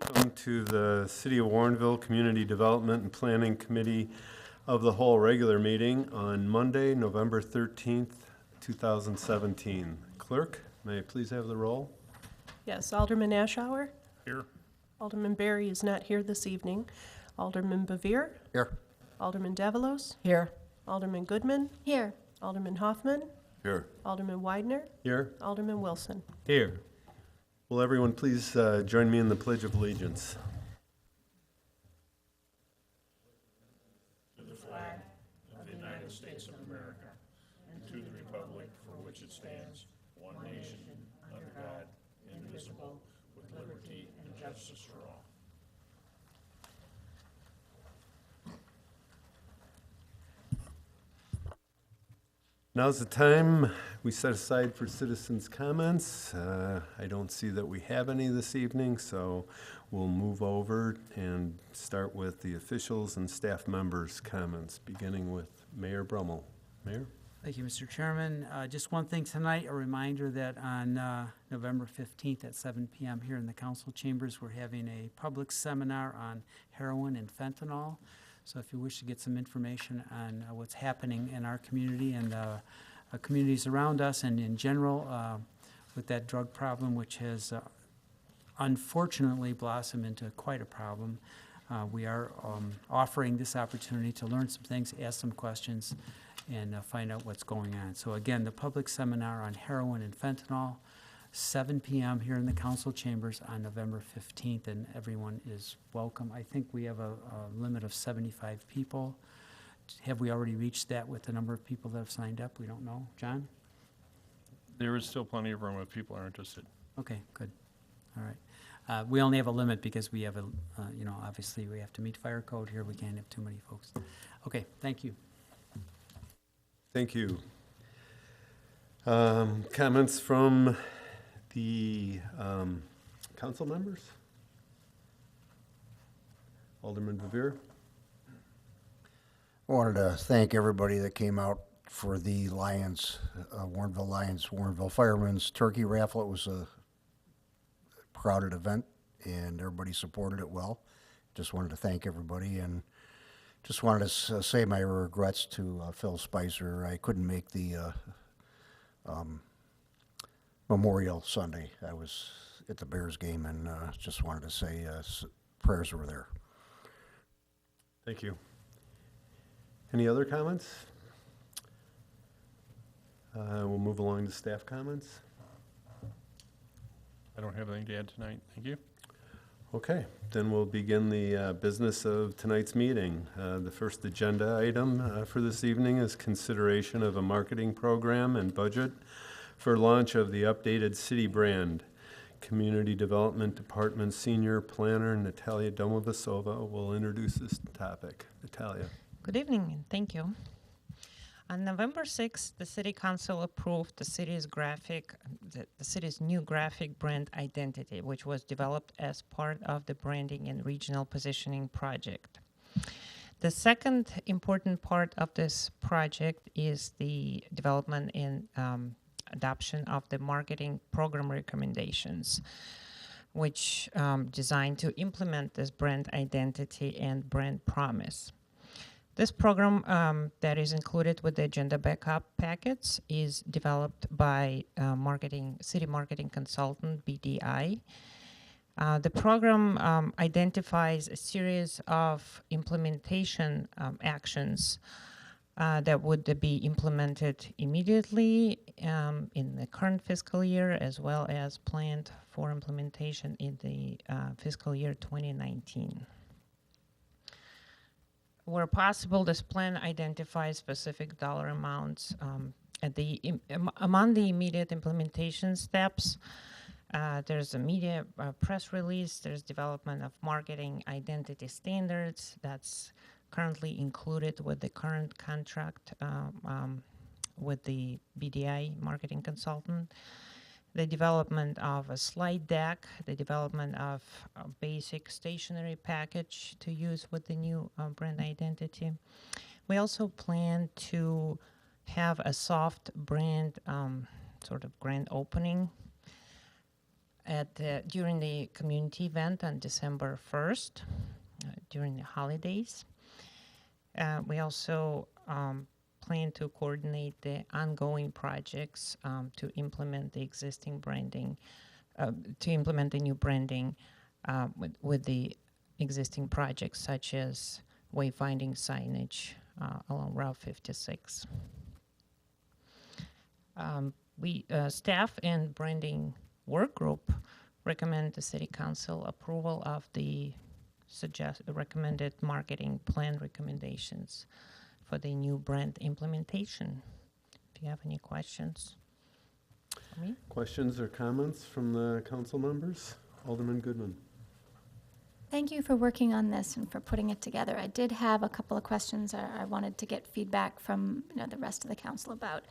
welcome to the City of Warrenville Community Development and Planning Committee of the Whole regular meeting on Monday, November 13th, 2017. Clerk, may I please have the roll? Yes, Alderman Ashour. Here. Alderman Berry is not here this evening. Alderman Bevere. Here. Alderman Davalos. Here. Alderman Goodman. Here. Alderman Hoffman. Here. Alderman Widener. Here. Alderman Wilson. Here. Will everyone please join me in the Pledge of Allegiance? Now's the time we set aside for citizens' comments. I don't see that we have any this evening, so we'll move over and start with the officials and staff members' comments, beginning with Mayor Brummel. Mayor? Thank you, Mr. Chairman. Just one thing tonight, a reminder that on November 15th at 7 p.m. here in the council chambers, we're having a public seminar on heroin and fentanyl. So if you wish to get some information on what's happening in our community and communities around us and in general with that drug problem, which has unfortunately blossomed into quite a problem, we are offering this opportunity to learn some things, ask some questions, and find out what's going on. So again, the public seminar on heroin and fentanyl, 7 p.m. here in the council chambers on November 15th, and everyone is welcome. I think we have a limit of 75 people. Have we already reached that with the number of people that have signed up? We don't know. John? There is still plenty of room if people are interested. Okay, good. All right. We only have a limit because we have obviously we have to meet fire code here. We can't have too many folks. Okay, thank you. Thank you. Comments from the council members? Alderman Bevere? I wanted to thank everybody that came out for the Lions, Warrenville Firemen's Turkey Raffle. It was a crowded event, and everybody supported it well. Just wanted to thank everybody, and just wanted to say my regrets to Phil Spicer. I couldn't make the Memorial Sunday. I was at the Bears game, and just wanted to say prayers were there. Thank you. Any other comments? We'll move along to staff comments. I don't have anything to add tonight. Thank you. Okay, then we'll begin the business of tonight's meeting. The first agenda item for this evening is consideration of a marketing program and budget for launch of the updated city brand. Community Development Department Senior Planner Natalia Domovasova will introduce this topic. Natalia. Good evening, and thank you. On November 6th, the City Council approved the city's new graphic brand identity, which was developed as part of the branding and regional positioning project. The second important part of this project is the development and adoption of the marketing program recommendations, which designed to implement this brand identity and brand promise. This program that is included with the agenda backup packets is developed by city marketing consultant, BDI. The program identifies a series of implementation actions that would be implemented immediately in the current fiscal year, as well as planned for implementation in the fiscal year 2019. Where possible, this plan identifies specific dollar amounts among the immediate implementation steps. There's a media press release, there's development of marketing identity standards that's currently included with the current contract with the BDI marketing consultant. The development of a slide deck, the development of a basic stationery package to use with the new brand identity. We also plan to have a soft brand sort of grand opening during the community event on December 1st, during the holidays. We also plan to coordinate the ongoing projects to implement the existing branding, to implement the new branding with the existing projects such as wayfinding signage along Route 56. Staff and branding work group recommend the City Council approval of the recommended marketing plan recommendations for the new brand implementation. If you have any questions for me? Questions or comments from the council members? Alderman Goodman. Thank you for working on this and for putting it together. I did have a couple of questions I wanted to get feedback from the rest of the council about.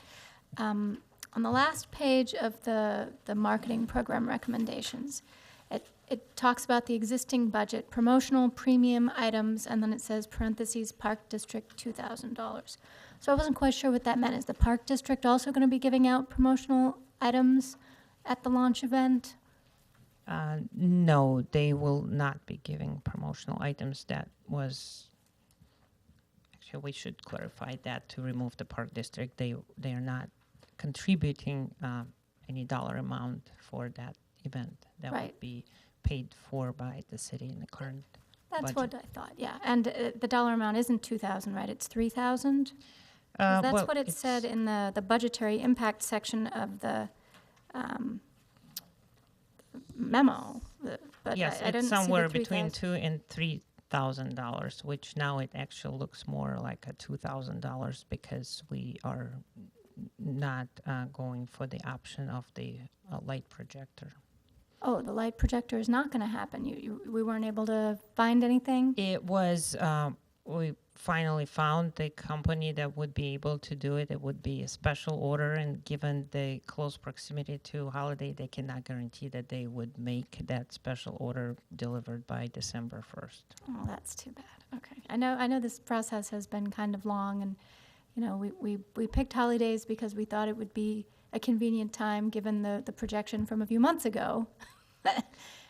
On the last page of the marketing program recommendations, it talks about the existing budget, promotional premium items, and then it says parentheses, Park District $2,000. So I wasn't quite sure what that meant. Is the Park District also going to be giving out promotional items at the launch event? No, they will not be giving promotional items. That was, actually, we should clarify that to remove the Park District. They are not contributing any dollar amount for that event. That Right. would be paid for by the city in the current That's budget. what I thought, yeah. And the dollar amount isn't 2,000, right? It's 3,000? That's Well, what it said in the budgetary impact section of the memo. But Yes, I didn't it's see the somewhere between $3,000. $2,000 and $3,000, which now it actually looks more like a $2,000 because we are not going for the option of the light projector. Oh, the light projector is not going to happen. We weren't able to find anything? It was, we finally found the company that would be able to do it. It would be a special order, and given the close proximity to holiday, they cannot guarantee that they would make that special order delivered by December 1st. Oh, that's too bad. Okay. I know this process has been kind of long, and we picked holidays because we thought it would be a convenient time given the projection from a few months ago.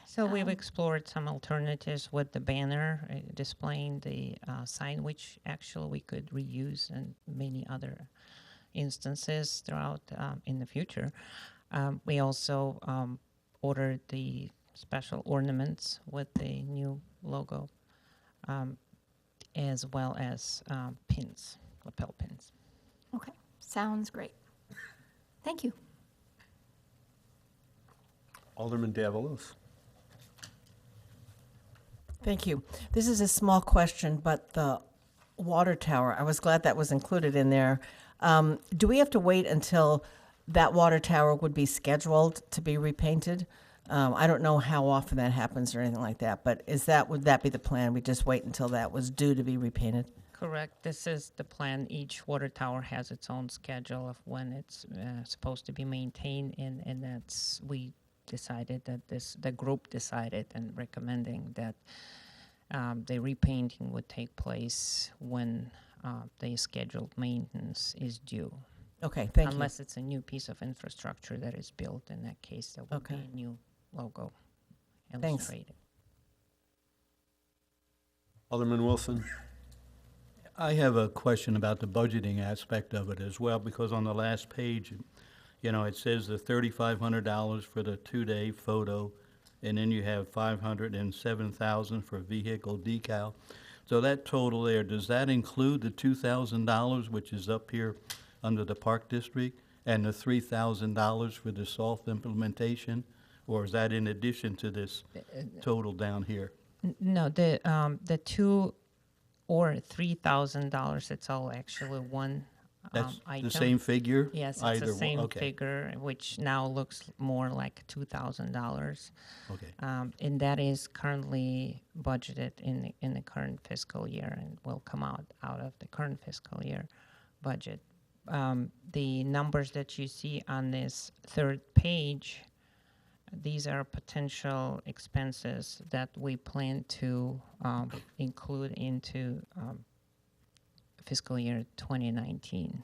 So we've explored some alternatives with the banner displaying the sign, which actually we could reuse in many other instances throughout in the future. We also ordered the special ornaments with the new logo, as well as pins, lapel pins. Okay, sounds great. Thank you. Alderman Davalos. Thank you. This is a small question, but the water tower, I was glad that was included in there. Do we have to wait until that water tower would be scheduled to be repainted? I don't know how often that happens or anything like that, but would that be the plan? We just wait until that was due to be repainted? Correct. This is the plan. Each water tower has its own schedule of when it's supposed to be maintained, and that's we decided that the group decided and recommending that the repainting would take place when the scheduled maintenance is due. Okay, thank you. Unless it's a new piece of infrastructure that is built. In that case, there would Okay. be a new logo Thanks. illustrated. Alderman Wilson. I have a question about the budgeting aspect of it as well, because on the last page, it says the $3,500 for the two-day photo, and then you have $507,000 for vehicle decal. So that total there, does that include the $2,000, which is up here under the Park District, and the $3,000 for the soft implementation? Or is that in addition to this total down here? No, the $2,000 or $3,000, it's all actually one That's item. the same figure? Yes, it's Either the one, same okay. figure, which now looks more like $2,000. Okay. And that is currently budgeted in the current fiscal year and will come out of the current fiscal year budget. The numbers that you see on this third page, these are potential expenses that we plan to include into fiscal year 2019.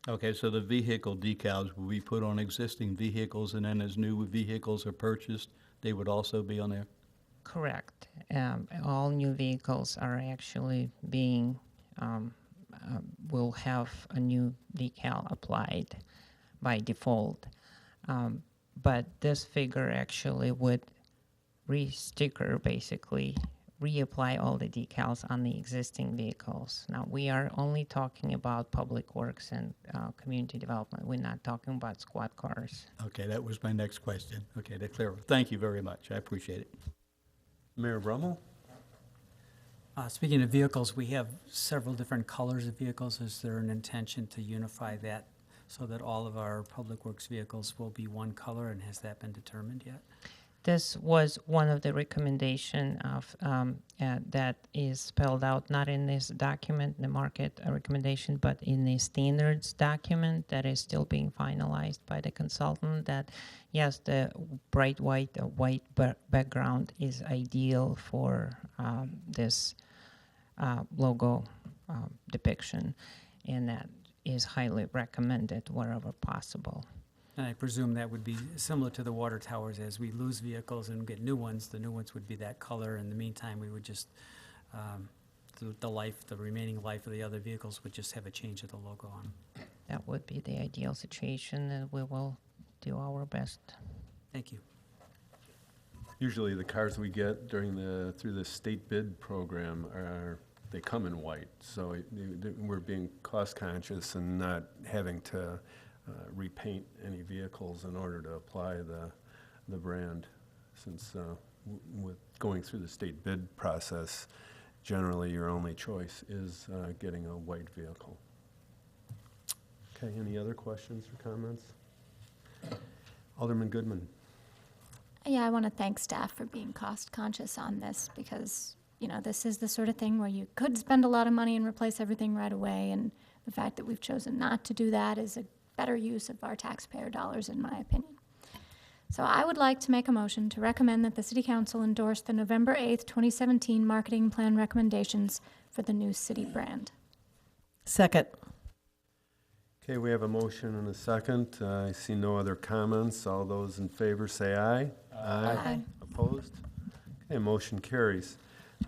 Okay, so the vehicle decals will be put on existing vehicles, and then as new vehicles are purchased, they would also be on there? Correct. All new vehicles are actually being, will have a new decal applied by default. But this figure actually would re-sticker, basically, reapply all the decals on the existing vehicles. Now, we are only talking about public works and community development. We're not talking about squad cars. Okay, that was my next question. Okay, that's clear. Thank you very much. I appreciate it. Mayor Brummel? Speaking of vehicles, we have several different colors of vehicles. Is there an intention to unify that so that all of our public works vehicles will be one color, and has that been determined yet? This was one of the recommendation of that is spelled out not in this document, the market recommendation, but in the standards document that is still being finalized by the consultant. That yes, the bright white, background is ideal for this logo depiction, and that is highly recommended wherever possible. And I presume that would be similar to the water towers. As we lose vehicles and get new ones, the new ones would be that color. In the meantime, we would just, the remaining life of the other vehicles would just have a change of the logo on. That would be the ideal situation, and we will do our best. Thank you. Usually the cars we get through the state bid program they come in white. So we're being cost conscious and not having to repaint any vehicles in order to apply the brand, since with going through the state bid process, generally your only choice is getting a white vehicle. Okay, any other questions or comments? Alderman Goodman. Yeah, I want to thank staff for being cost conscious on this, because, you know, this is the sort of thing where you could spend a lot of money and replace everything right away, and the fact that we've chosen not to do that is a better use of our taxpayer dollars, in my opinion. So I would like to make a motion to recommend that the City Council endorse the November 8th, 2017 marketing plan recommendations for the new city brand. Second. Okay, we have a motion and a second. I see no other comments. All those in favor say aye. Aye. Opposed? Okay, motion carries.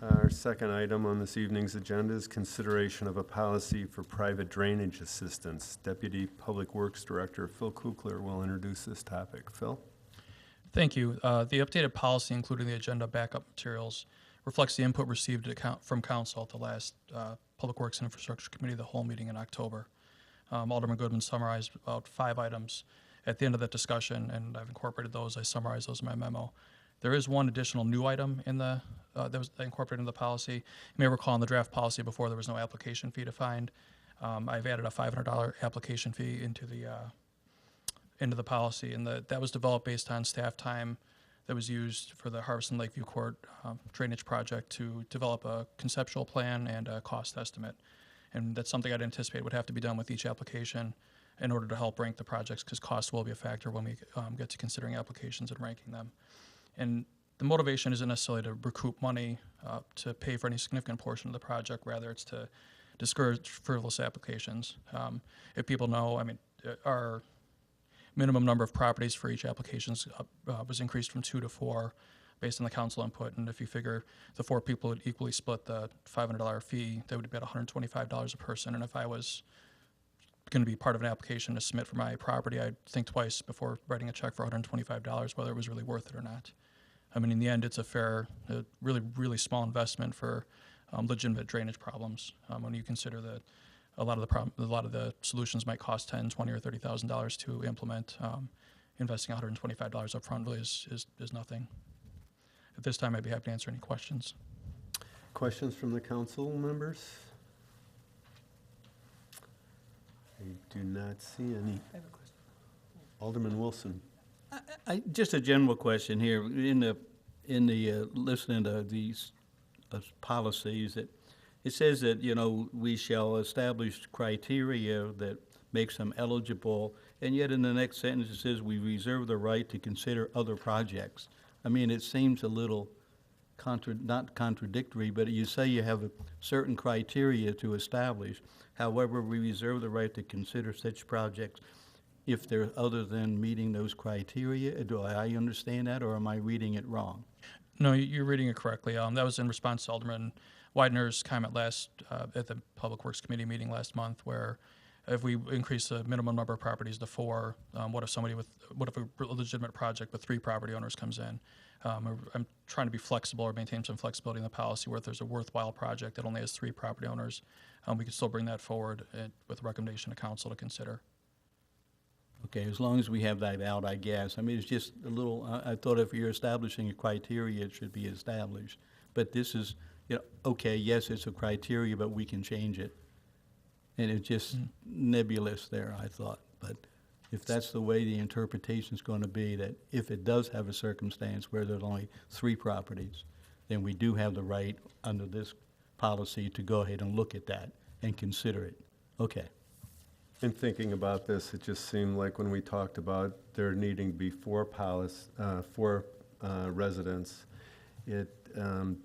Our second item on this evening's agenda is consideration of a policy for private drainage assistance. Deputy Public Works Director Phil Kukler will introduce this topic. Phil? Thank you. The updated policy, including the agenda backup materials, reflects the input received from council at the last Public Works and Infrastructure Committee, the whole meeting in October. Alderman Goodman summarized about 5 items at the end of that discussion, and I've incorporated those. I summarized those in my memo. There is one additional new item in the that was incorporated in the policy. You may recall in the draft policy before there was no application fee defined. I've added a $500 application fee into the policy, and that was developed based on staff time that was used for the Harvest and Lakeview Court drainage project to develop a conceptual plan and a cost estimate. And that's something I'd anticipate would have to be done with each application in order to help rank the projects, because cost will be a factor when we get to considering applications and ranking them. And the motivation isn't necessarily to recoup money to pay for any significant portion of the project. Rather, it's to discourage frivolous applications. If people know, I mean, our minimum number of properties for each application was increased from 2 to 4 based on the council input. And if you figure the 4 people would equally split the $500 fee, that would be about $125 a person. And if I was going to be part of an application to submit for my property, I'd think twice before writing a check for $125, whether it was really worth it or not. I mean, in the end, it's a fair, really, really small investment for legitimate drainage problems. When you consider that a lot of the solutions might cost $10,000, $20,000, or $30,000 to implement, investing $125 up front really is nothing. At this time, I'd be happy to answer any questions. Questions from the council members? I do not see any. I have a question. Alderman Wilson. Just a general question here. In the listening to these policies, it says that, you know, we shall establish criteria that makes them eligible, and yet in the next sentence it says we reserve the right to consider other projects. I mean, it seems a little not contradictory, but you say you have a certain criteria to establish. However, we reserve the right to consider such projects if they're other than meeting those criteria. Do I understand that, or am I reading it wrong? No, you're reading it correctly. That was in response to Alderman Widener's comment at the Public Works Committee meeting last month, where if we increase the minimum number of properties to 4, what if a legitimate project with 3 property owners comes in? I'm trying to be flexible or maintain some flexibility in the policy where if there's a worthwhile project that only has 3 property owners, we could still bring that forward with a recommendation to council to consider. Okay, as long as we have that out, I guess. I mean, it's just a little, I thought if you're establishing a criteria, it should be established. But this is, okay, yes, it's a criteria, but we can change it. And it's just nebulous there, I thought. But if that's the way the interpretation's going to be, that if it does have a circumstance where there's only 3 properties, then we do have the right under this policy to go ahead and look at that and consider it. Okay. In thinking about this, it just seemed like when we talked about there needing to be 4 residents, it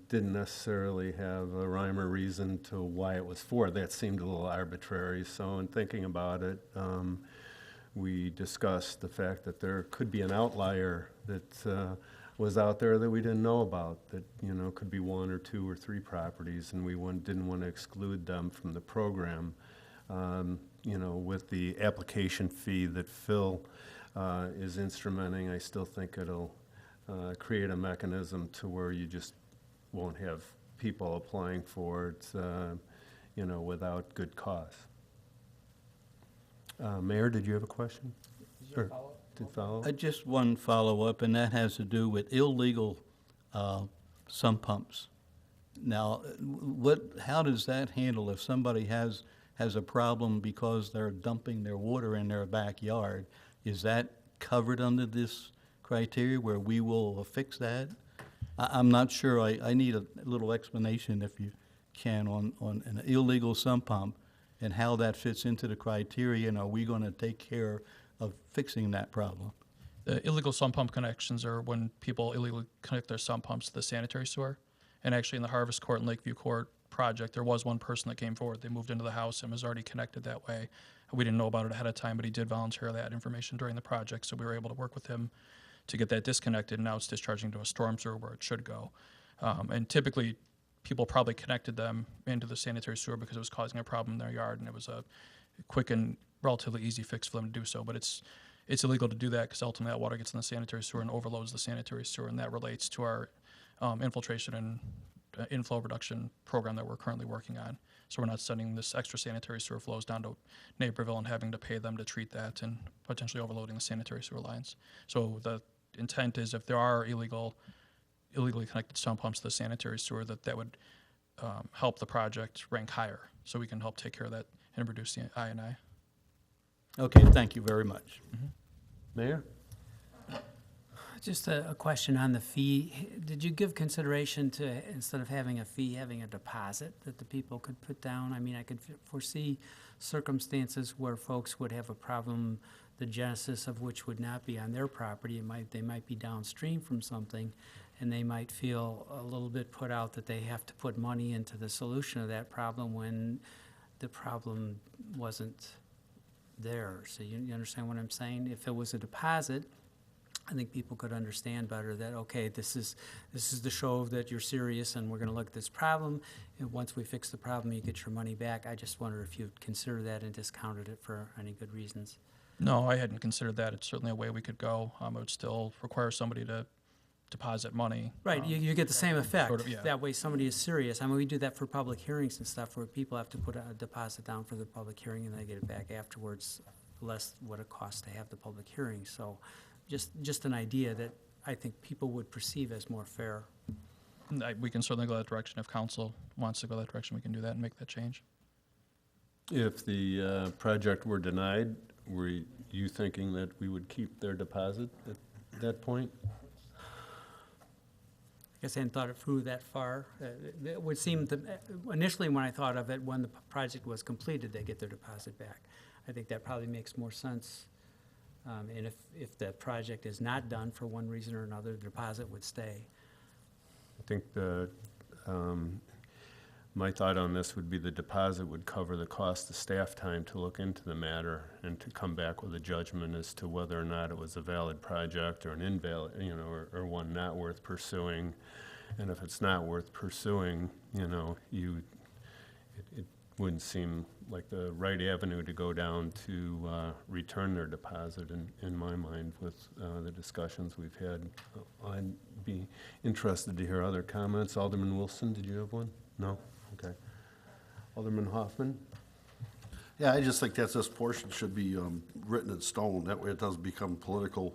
didn't necessarily have a rhyme or reason to why it was 4. That seemed a little arbitrary. So in thinking about it, we discussed the fact that there could be an outlier that was out there that we didn't know about, that could be 1 or 2 or 3 properties, and we didn't want to exclude them from the program. With the application fee that Phil is instrumenting, I still think it'll create a mechanism to where you just won't have people applying for it, without good cause. Mayor, did you have a question? Sure. Did follow? Just one follow-up, and that has to do with illegal sump pumps. Now, how does that handle if somebody has a problem because they're dumping their water in their backyard? Is that covered under this criteria where we will fix that? I'm not sure. I need a little explanation, if you can, on an illegal sump pump and how that fits into the criteria, and are we going to take care of fixing that problem? The illegal sump pump connections are when people illegally connect their sump pumps to the sanitary sewer. And actually in the Harvest Court and Lakeview Court project, there was one person that came forward. They moved into the house and was already connected that way. We didn't know about it ahead of time, but he did volunteer that information during the project, so we were able to work with him to get that disconnected. Now it's discharging to a storm sewer where it should go. And typically, people probably connected them into the sanitary sewer because it was causing a problem in their yard, and it was a quick and relatively easy fix for them to do so. But it's illegal to do that because ultimately that water gets in the sanitary sewer and overloads the sanitary sewer, and that relates to our infiltration and inflow reduction program that we're currently working on. So we're not sending this extra sanitary sewer flows down to Naperville and having to pay them to treat that and potentially overloading the sanitary sewer lines. So the intent is if there are illegally connected sump pumps to the sanitary sewer, that would help the project rank higher, so we can help take care of that and reduce the I&I. Okay, thank you very much. Mayor? Just a question on the fee. Did you give consideration to, instead of having a fee, having a deposit that the people could put down? I mean, I could foresee circumstances where folks would have a problem, the genesis of which would not be on their property. They might be downstream from something, and they might feel a little bit put out that they have to put money into the solution of that problem when the problem wasn't there. So you understand what I'm saying? If it was a deposit, I think people could understand better that, okay, this is the show that you're serious and we're going to look at this problem, and once we fix the problem, you get your money back. I just wonder if you'd consider that and discounted it for any good reasons. No, I hadn't considered that. It's certainly a way we could go. It would still require somebody to deposit money. Right, you get the same effect. Sort of, yeah. That way somebody is serious. I mean, we do that for public hearings and stuff where people have to put a deposit down for the public hearing and they get it back afterwards, less what it costs to have the public hearing. So just an idea that I think people would perceive as more fair. We can certainly go that direction. If council wants to go that direction, we can do that and make that change. If the project were denied, were you thinking that we would keep their deposit at that point? I guess I hadn't thought it through that far. It would seem, initially when I thought of it, when the project was completed, they get their deposit back. I think that probably makes more sense. And if the project is not done for one reason or another, the deposit would stay. think my thought on this would be the deposit would cover the cost of staff time to look into the matter and to come back with a judgment as to whether or not it was a valid project or an invalid, or one not worth pursuing. And if it's not worth pursuing, it wouldn't seem like the right avenue to go down to return their deposit in my mind with the discussions we've had. I'd be interested to hear other comments. Alderman Wilson, did you have one? No? Okay. Alderman Hoffman? Yeah, I just think that this portion should be written in stone. That way it doesn't become political.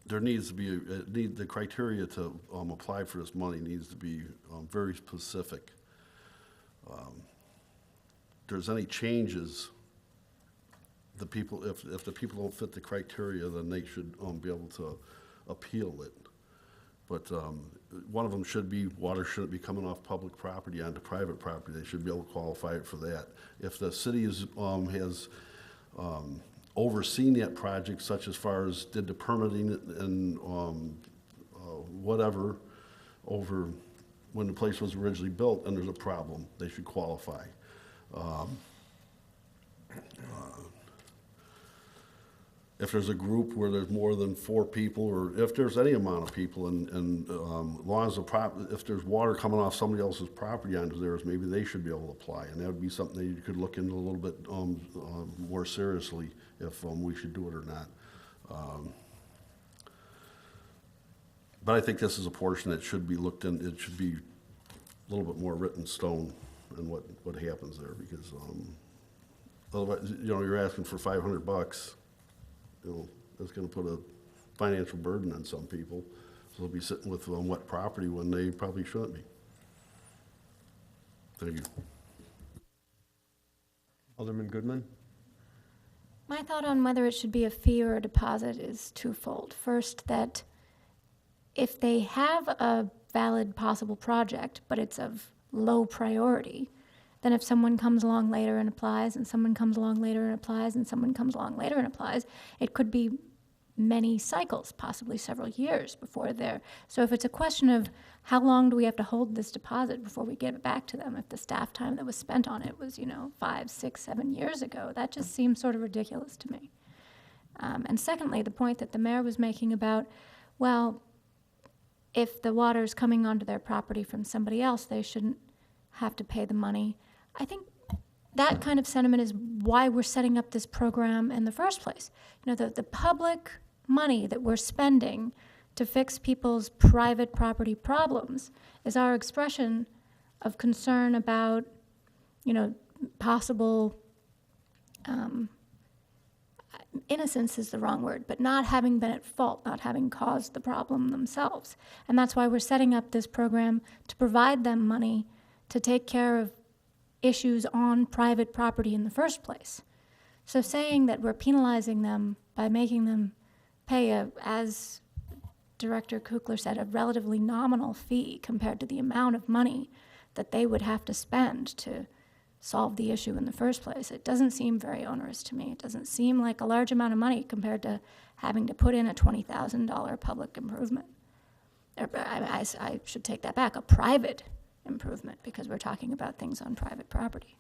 There needs to be, the criteria to apply for this money needs to be very specific. If there's any changes, the people, if the people don't fit the criteria, then they should be able to appeal it. But one of them should be, water shouldn't be coming off public property onto private property. They should be able to qualify it for that. If the city has overseen that project, such as far as did the permitting and whatever, over when the place was originally built, and there's a problem, they should qualify. If there's a group where there's more than 4 people, or if there's any amount of people, and long as if there's water coming off somebody else's property onto theirs, maybe they should be able to apply, and that would be something that you could look into a little bit more seriously if we should do it or not. But I think this is a portion that should be looked in. It should be a little bit more written in stone and what happens there, because otherwise, you're asking for $500. That's going to put a financial burden on some people. So they'll be sitting with wet property when they probably shouldn't be. Thank you. Alderman Goodman? My thought on whether it should be a fee or a deposit is twofold. First, that if they have a valid possible project, but it's of low priority, then if someone comes along later and applies, and someone comes along later and applies, and someone comes along later and applies, it could be many cycles, possibly several years before they're. So if it's a question of how long do we have to hold this deposit before we give it back to them, if the staff time that was spent on it was, 5, 6, 7 years ago, that just seems sort of ridiculous to me. And secondly, the point that the mayor was making about, well, if the water's coming onto their property from somebody else, they shouldn't have to pay the money. I think that kind of sentiment is why we're setting up this program in the first place. The public money that we're spending to fix people's private property problems is our expression of concern about, possible, innocence is the wrong word, but not having been at fault, not having caused the problem themselves. And that's why we're setting up this program to provide them money to take care of issues on private property in the first place. So saying that we're penalizing them by making them pay as Director Kukler said, a relatively nominal fee compared to the amount of money that they would have to spend to solve the issue in the first place, it doesn't seem very onerous to me. It doesn't seem like a large amount of money compared to having to put in a $20,000 public improvement. I should take that back, a private improvement, because we're talking about things on private property.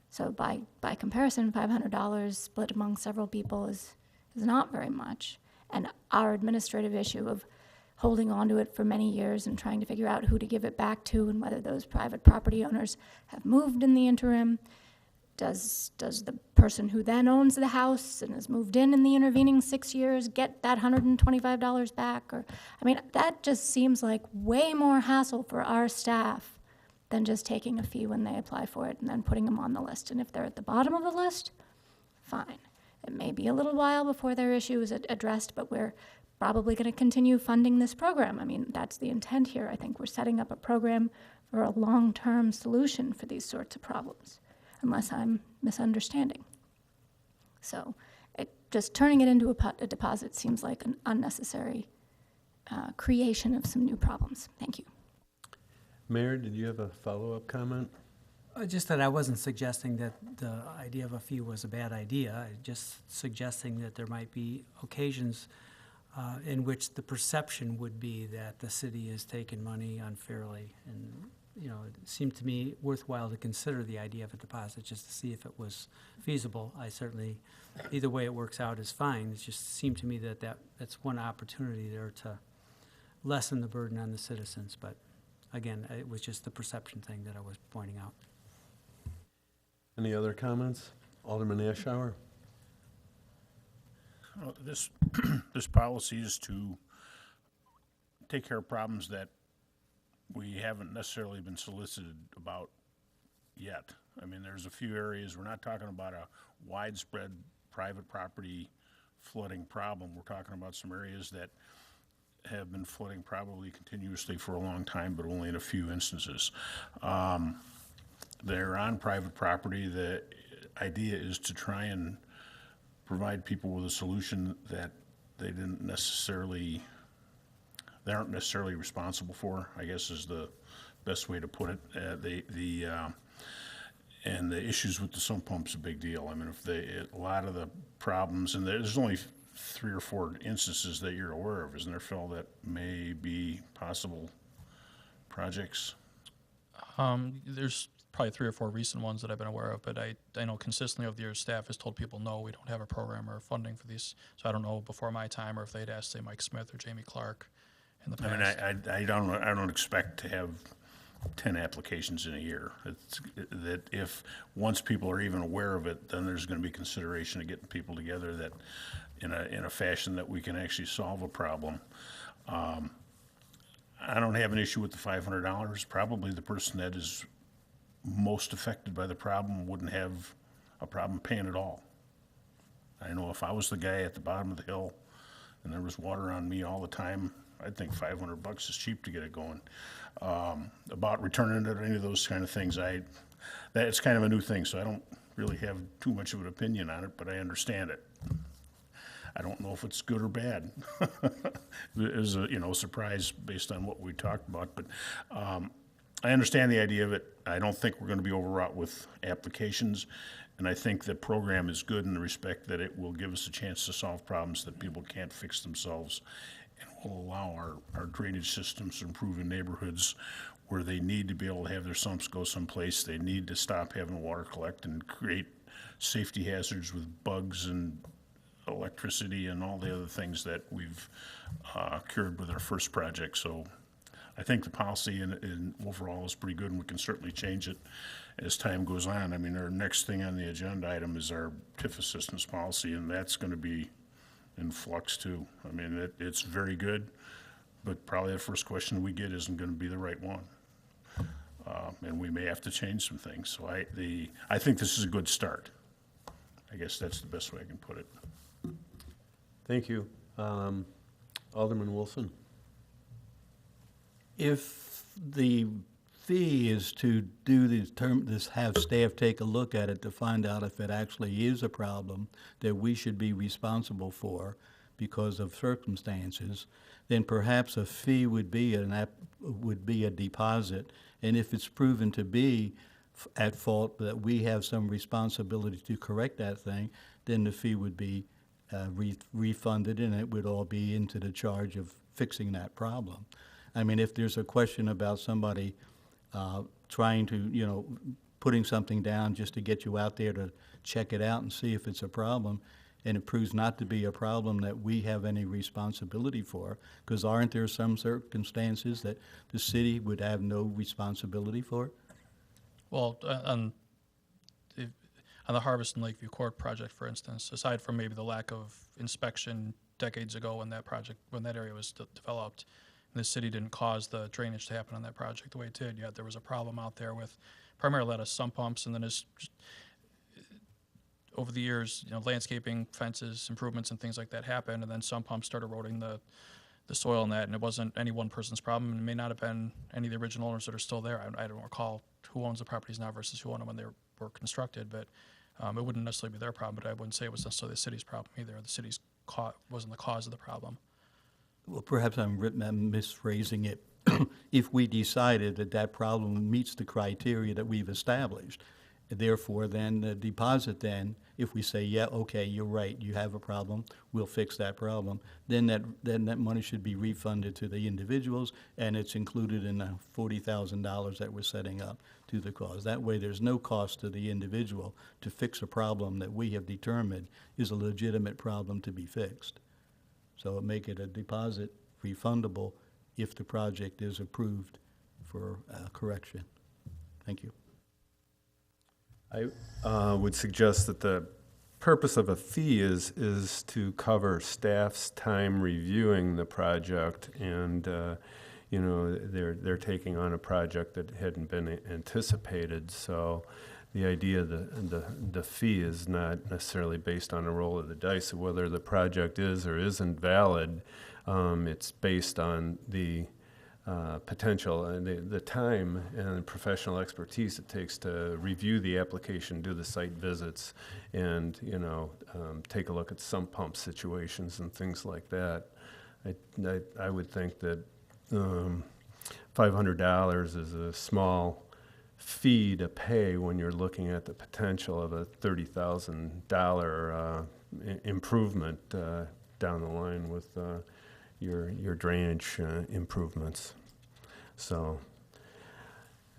So by comparison, $500 split among several people is not very much. And our administrative issue of holding on to it for many years and trying to figure out who to give it back to and whether those private property owners have moved in the interim. Does the person who then owns the house and has moved in the intervening 6 years get that $125 back? Or, that just seems like way more hassle for our staff than just taking a fee when they apply for it and then putting them on the list. And if they're at the bottom of the list, fine. It may be a little while before their issue is addressed, but we're probably going to continue funding this program. That's the intent here. I think we're setting up a program for a long-term solution for these sorts of problems, unless I'm misunderstanding. So just turning it into a deposit seems like an unnecessary creation of some new problems. Thank you. Mayor, did you have a follow-up comment? Just that I wasn't suggesting that the idea of a fee was a bad idea. Just suggesting that there might be occasions in which the perception would be that the city is taking money unfairly. And, you know, it seemed to me worthwhile to consider the idea of a deposit just to see if it was feasible. I certainly, either way it works out is fine. It just seemed to me that that's one opportunity there to lessen the burden on the citizens. But again, it was just the perception thing that I was pointing out. Any other comments? Alderman Ashower? Well, this, this policy is to take care of problems that we haven't necessarily been solicited about yet. I mean, there's a few areas, we're not talking about a widespread private property flooding problem. We're talking about some areas that have been flooding probably continuously for a long time, but only in a few instances. They're on private property. The idea is to try and provide people with a solution that they aren't necessarily responsible for, I guess is the best way to put it. And the issues with the sump pump's a big deal. I mean, a lot of the problems, and there's only 3 or 4 instances that you're aware of, isn't there, Phil, that may be possible projects? There's probably 3 or 4 recent ones that I've been aware of, but I know consistently over the years, staff has told people, no, we don't have a program or funding for these. So I don't know before my time or if they'd asked, say, Mike Smith or Jamie Clark in the past. I mean, I don't expect to have 10 applications in a year. It's that if once people are even aware of it, then there's going to be consideration of getting people together that in a fashion that we can actually solve a problem. I don't have an issue with the $500. Probably the person that is most affected by the problem wouldn't have a problem paying it all. I know if I was the guy at the bottom of the hill and there was water on me all the time, I'd think $500 is cheap to get it going. About returning it or any of those kind of things, that's kind of a new thing, so I don't really have too much of an opinion on it, but I understand it. I don't know if it's good or bad. It was a surprise based on what we talked about, but I understand the idea of it. I don't think we're going to be overwrought with applications, and I think the program is good in the respect that it will give us a chance to solve problems that people can't fix themselves, and will allow our drainage systems to improve in neighborhoods where they need to be able to have their sumps go someplace. They need to stop having water collect and create safety hazards with bugs and electricity and all the other things that we've cured with our first project. So I think the policy in overall is pretty good, and we can certainly change it as time goes on. I mean, our next thing on the agenda item is our TIF assistance policy, and that's going to be in flux too. I mean, it's very good, but probably the first question we get isn't going to be the right one. And we may have to change some things. So I think this is a good start. I guess that's the best way I can put it. Thank you. Alderman Wilson? If the fee is to do have staff take a look at it to find out if it actually is a problem that we should be responsible for because of circumstances, then perhaps a fee would be a deposit. And if it's proven to be at fault that we have some responsibility to correct that thing, then the fee would be refunded, and it would all be into the charge of fixing that problem. I mean, if there's a question about somebody trying to, putting something down just to get you out there to check it out and see if it's a problem, and it proves not to be a problem that we have any responsibility for, because aren't there some circumstances that the city would have no responsibility for? Well, on the Harvest and Lakeview Court project, for instance, aside from maybe the lack of inspection decades ago when that area was developed, the city didn't cause the drainage to happen on that project the way it did. Yet there was a problem out there with primarily a lot of sump pumps, and then over the years, landscaping, fences, improvements, and things like that happened, and then sump pumps started eroding the soil in that, and it wasn't any one person's problem, and it may not have been any of the original owners that are still there. I don't recall who owns the properties now versus who owned them when they were constructed, but it wouldn't necessarily be their problem, but I wouldn't say it was necessarily the city's problem either. The city's wasn't the cause of the problem. Well, perhaps I'm misphrasing it. If we decided that problem meets the criteria that we've established, Therefore, then the deposit then, if we say, yeah, okay, you're right, you have a problem, we'll fix that problem, then that money should be refunded to the individuals, and it's included in the $40,000 that we're setting up to the cause. That way, there's no cost to the individual to fix a problem that we have determined is a legitimate problem to be fixed. So make it a deposit refundable if the project is approved for correction. Thank you. I would suggest that the purpose of a fee is to cover staff's time reviewing the project, and you know, they're taking on a project that hadn't been anticipated. So the idea that the fee is not necessarily based on a roll of the dice of whether the project is or isn't valid. It's based on the potential and the time and professional expertise it takes to review the application, do the site visits, and, you know, take a look at sump pump situations and things like that. I would think that $500 is a small fee to pay when you're looking at the potential of a $30,000 improvement down the line with your drainage improvements. So,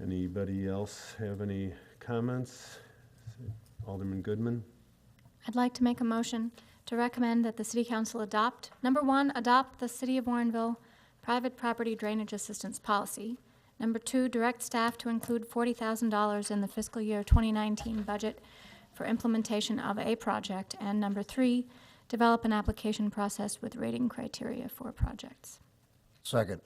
anybody else have any comments? Alderman Goodman? I'd like to make a motion to recommend that the City Council adopt, number one, adopt the City of Warrenville private property drainage assistance policy. Number two, direct staff to include $40,000 in the fiscal year 2019 budget for implementation of a project. And number three, develop an application process with rating criteria for projects. Second.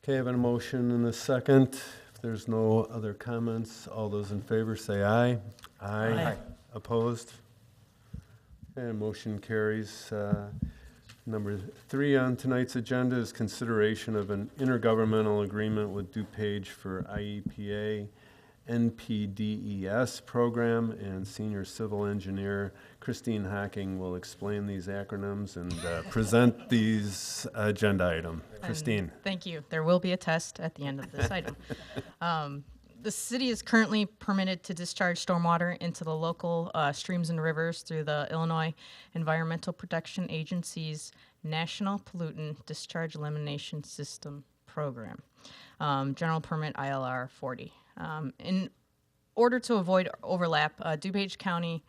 Okay, I have a motion and a second. If there's no other comments, all those in favor say aye. Aye. Opposed? And motion carries. Number 3 on tonight's agenda is consideration of an intergovernmental agreement with DuPage for IEPA NPDES program, and Senior Civil Engineer Christine Hocking will explain these acronyms and present these agenda item. Christine. Thank you. There will be a test at the end of this item. The city is currently permitted to discharge stormwater into the local streams and rivers through the Illinois Environmental Protection Agency's National Pollutant Discharge Elimination System Program, General Permit ILR 40. In order to avoid overlap, DuPage County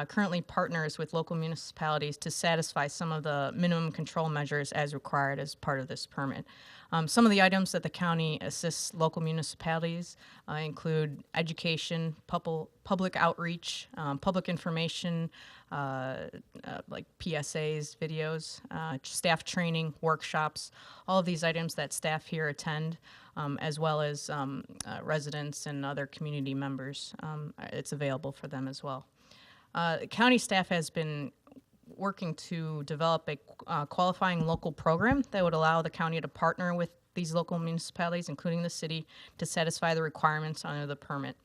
currently partners with local municipalities to satisfy some of the minimum control measures as required as part of this permit. Some of the items that the county assists local municipalities include education, public outreach, public information, like PSAs, videos, staff training, workshops, all of these items that staff here attend, as well as residents and other community members. It's available for them as well. County staff has been working to develop a qualifying local program that would allow the county to partner with these local municipalities, including the city, to satisfy the requirements under the permit.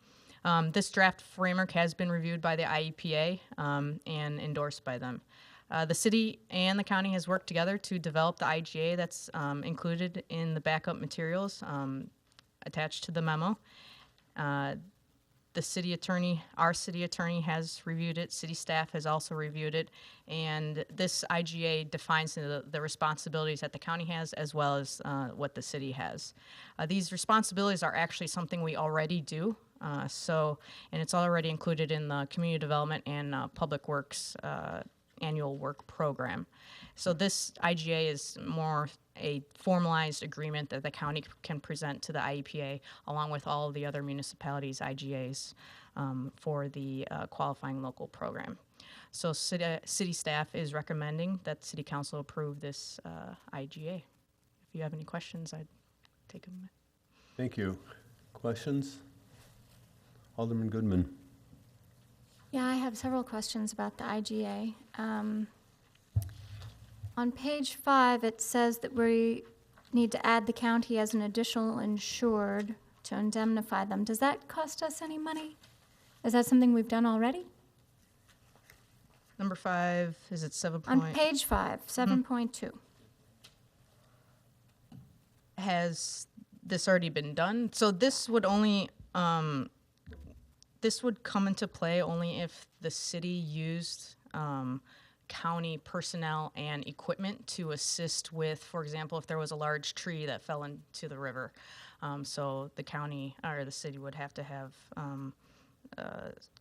This draft framework has been reviewed by the IEPA and endorsed by them. The city and the county has worked together to develop the IGA that's included in the backup materials attached to the memo. The city attorney, our city attorney has reviewed it, city staff has also reviewed it, and this IGA defines the responsibilities that the county has as well as what the city has. These responsibilities are actually something we already do, and it's already included in the Community Development and Public Works annual work program. So this IGA is more a formalized agreement that the county can present to the IEPA along with all of the other municipalities' IGAs for the qualifying local program. So city staff is recommending that City Council approve this IGA. If you have any questions, I'd take them. Thank you. Questions? Alderman Goodman. Yeah, I have several questions about the IGA. On page 5, it says that we need to add the county as an additional insured to indemnify them. Does that cost us any money? Is that something we've done already? Number 5, is it 7 On point? page 5, 7.2. Has this already been done? So this would only This would come into play only if the city used county personnel and equipment to assist with, for example, if there was a large tree that fell into the river. So the county or the city would have to have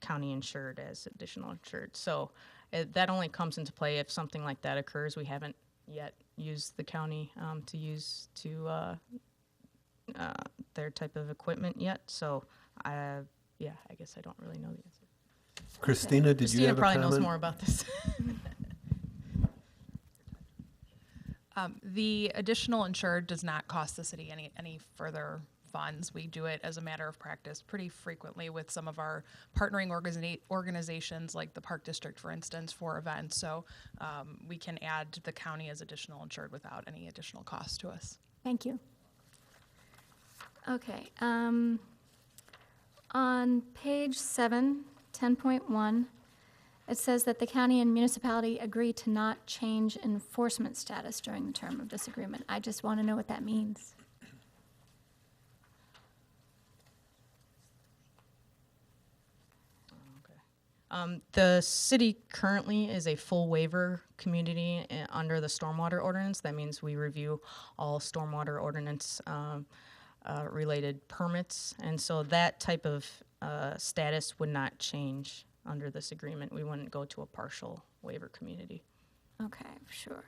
county insured as additional insured. So that only comes into play if something like that occurs. We haven't yet used the county to use their type of equipment yet. So I guess I don't really know the answer. Christina, did you Christina have a probably comment? knows more about this. The additional insured does not cost the city any further funds. We do it as a matter of practice pretty frequently with some of our partnering organizations like the Park District, for instance, for events. So we can add the county as additional insured without any additional cost to us. Thank you. Okay. On page 7, 10.1, it says that the county and municipality agree to not change enforcement status during the term of this agreement. I just want to know what that means. The city currently is a full waiver community under the stormwater ordinance. That means we review all stormwater ordinance related permits. And so that type of status would not change under this agreement. We wouldn't go to a partial waiver community. Okay, sure.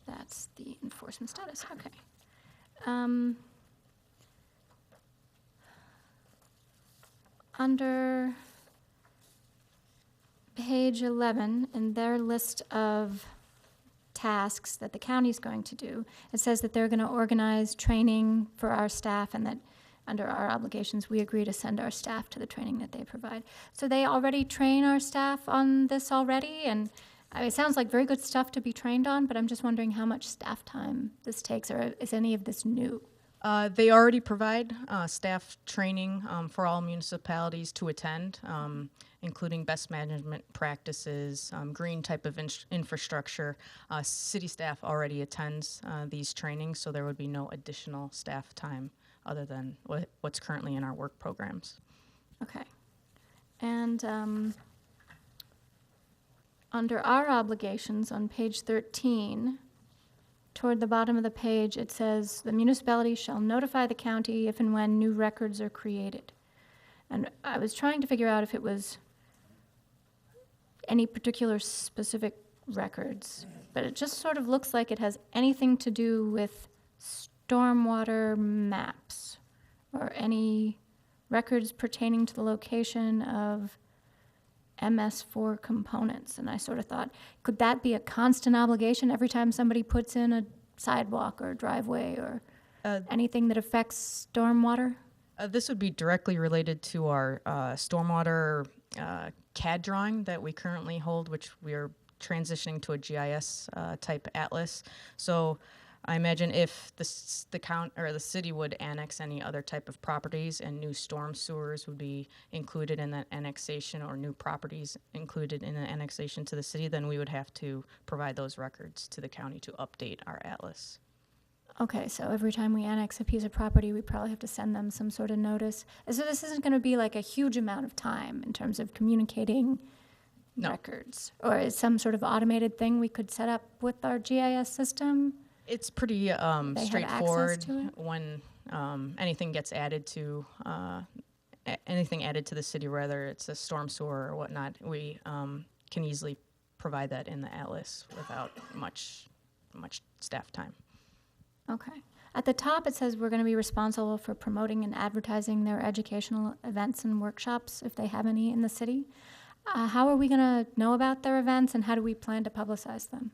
That's the enforcement status, okay. Under page 11, in their list of tasks that the county's going to do, it says that they're going to organize training for our staff and that under our obligations, we agree to send our staff to the training that they provide. So they already train our staff on this already, and it sounds like very good stuff to be trained on, but I'm just wondering how much staff time this takes, or is any of this new? They already provide staff training for all municipalities to attend, including best management practices, green type of infrastructure. City staff already attends these trainings, so there would be no additional staff time other than what's currently in our work programs. Okay. And under our obligations on page 13, toward the bottom of the page, it says, the municipality shall notify the county if and when new records are created. And I was trying to figure out if it was any particular specific records, but it just sort of looks like it has anything to do with stormwater maps or any records pertaining to the location of MS4 components. And I sort of thought, could that be a constant obligation every time somebody puts in a sidewalk or a driveway or anything that affects stormwater? This would be directly related to our stormwater CAD drawing that we currently hold, which we are transitioning to a GIS type atlas. So I imagine if the count or the city would annex any other type of properties and new storm sewers would be included in that annexation or new properties included in the annexation to the city, then we would have to provide those records to the county to update our atlas. Okay, so every time we annex a piece of property, we probably have to send them some sort of notice. So this isn't going to be like a huge amount of time in terms of communicating records? Or is some sort of automated thing we could set up with our GIS system? It's pretty straightforward to it? when anything gets added to anything added to the city, whether it's a storm sewer or whatnot. We can easily provide that in the atlas without much staff time. Okay. At the top, it says we're going to be responsible for promoting and advertising their educational events and workshops, if they have any in the city. How are we going to know about their events, and how do we plan to publicize them?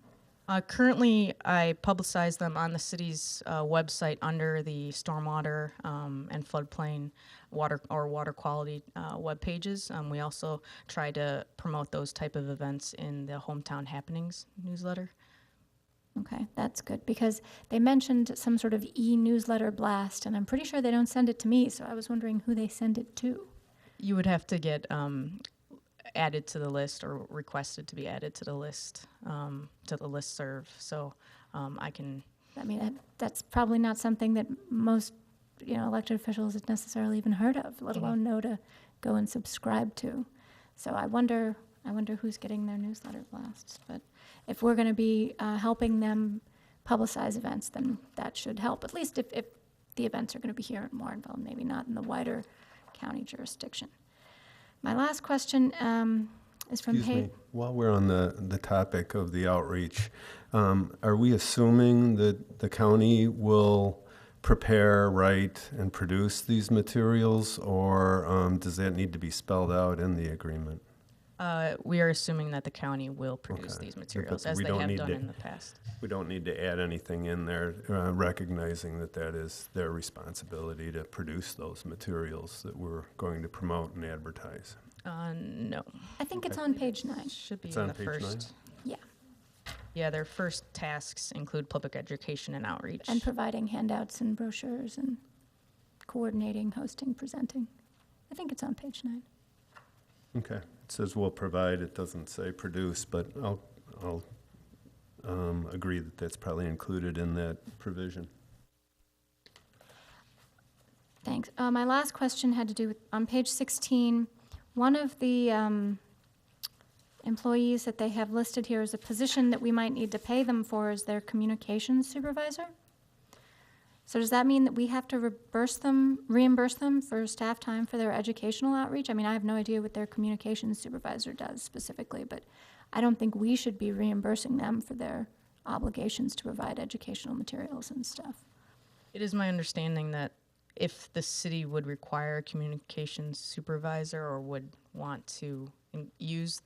Currently, I publicize them on the city's website under the stormwater and floodplain water quality web pages. We also try to promote those type of events in the Hometown Happenings newsletter. Okay, that's good, because they mentioned some sort of e-newsletter blast, and I'm pretty sure they don't send it to me, so I was wondering who they send it to. You would have to get added to the list or requested to be added to the list, to the listserv. So I can... I mean, that's probably not something that most elected officials had necessarily even heard of, let alone know to go and subscribe to. So I wonder who's getting their newsletter blasts. But if we're going to be helping them publicize events, then that should help, at least if the events are going to be here in Warrenville, maybe not in the wider county jurisdiction. My last question is from Excuse me, while we're on the topic of the outreach, are we assuming that the county will prepare, write, and produce these materials, or does that need to be spelled out in the agreement? We are assuming that the county will produce Okay. these materials, But as we they don't have need done to- in the past. We don't need to add anything in there, recognizing that that is their responsibility to produce those materials that we're going to promote and advertise. No. I think it's on page 9. Should be It's in on the page 9? first. Yeah, Yeah, their first tasks include public education and outreach. and providing handouts and brochures and coordinating, hosting, presenting. I think it's on page 9. Okay, it says will provide, it doesn't say produce, but I'll agree that that's probably included in that provision. Thanks. My last question had to do with, on page 16, one of the employees that they have listed here as a position that we might need to pay them for is their communications supervisor. So does that mean that we have to reimburse them for staff time for their educational outreach? I mean, I have no idea what their communications supervisor does specifically, but I don't think we should be reimbursing them for their obligations to provide educational materials and stuff. It is my understanding that if the city would require a communications supervisor or would want to use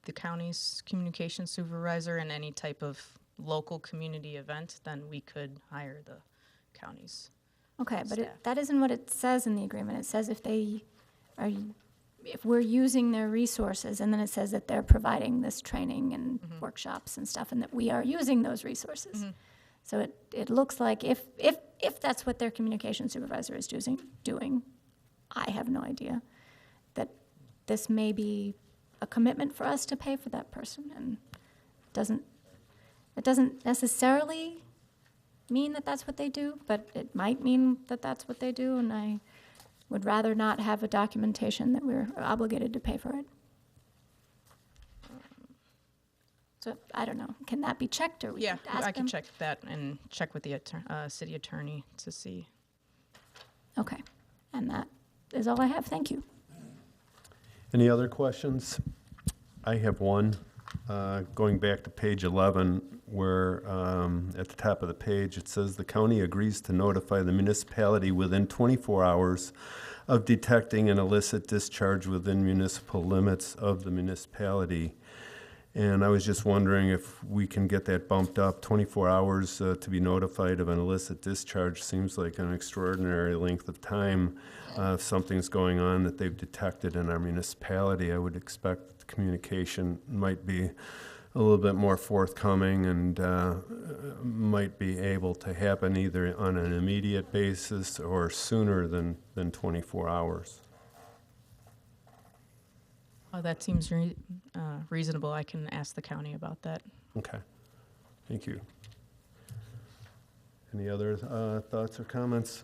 the county's communications supervisor in any type of local community event, then we could hire the county's Okay, but staff. that isn't what it says in the agreement. It says if we're using their resources, and then it says that they're providing this training and workshops and stuff, and that we are using those resources. So it looks like if that's what their communication supervisor is doing, I have no idea, that this may be a commitment for us to pay for that person, and it doesn't necessarily mean that that's what they do, but it might mean that that's what they do, and I would rather not have a documentation that we're obligated to pay for it. So, I don't know, can that be checked, or we Yeah, could ask I can them? check that and check with the city attorney to see. Okay, and that is all I have, thank you. Any other questions? I have one, going back to page 11, where at the top of the page, it says the county agrees to notify the municipality within 24 hours of detecting an illicit discharge within municipal limits of the municipality. And I was just wondering if we can get that bumped up. 24 hours to be notified of an illicit discharge seems like an extraordinary length of time. If something's going on that they've detected in our municipality, I would expect communication might be a little bit more forthcoming and might be able to happen either on an immediate basis or sooner than 24 hours. Oh, that seems reasonable. I can ask the county about that. Okay, thank you. Any other thoughts or comments?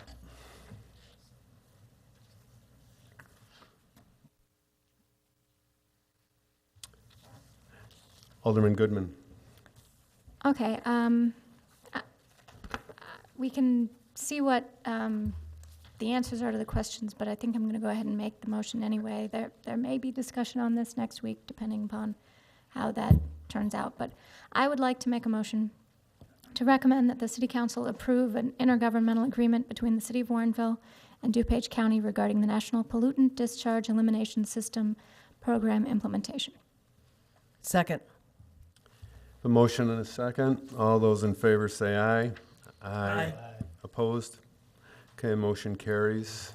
Alderman Goodman. Okay, we can see what the answers are to the questions, but I think I'm going to go ahead and make the motion anyway. There may be discussion on this next week, depending upon how that turns out. But I would like to make a motion to recommend that the City Council approve an intergovernmental agreement between the City of Warrenville and DuPage County regarding the National Pollutant Discharge Elimination System Program implementation. Second. A motion and a second. All those in favor say aye. Aye. Opposed? Okay, motion carries.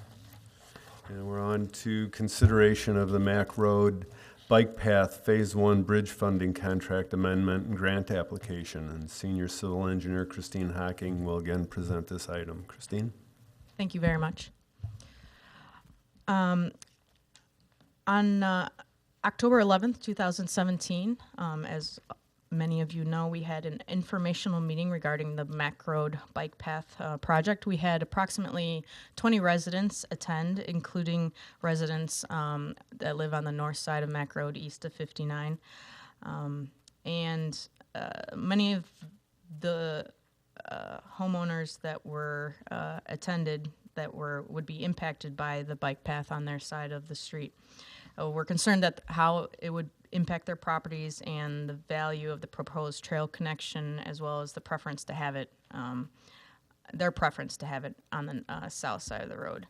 And we're on to consideration of the Mack Road Bike Path Phase 1 Bridge Funding Contract Amendment and Grant Application. And Senior Civil Engineer Christine Hocking will again present this item. Christine? Thank you very much. On October 11th, 2017, as many of you know, we had an informational meeting regarding the Mac Road Bike Path project. We had approximately 20 residents attend, including residents that live on the north side of Mac Road, east of 59. And many of the homeowners that were attended that would be impacted by the bike path on their side of the street. We're concerned that how it would impact their properties and the value of the proposed trail connection, as well as the preference to have it, their preference to have it on the south side of the road.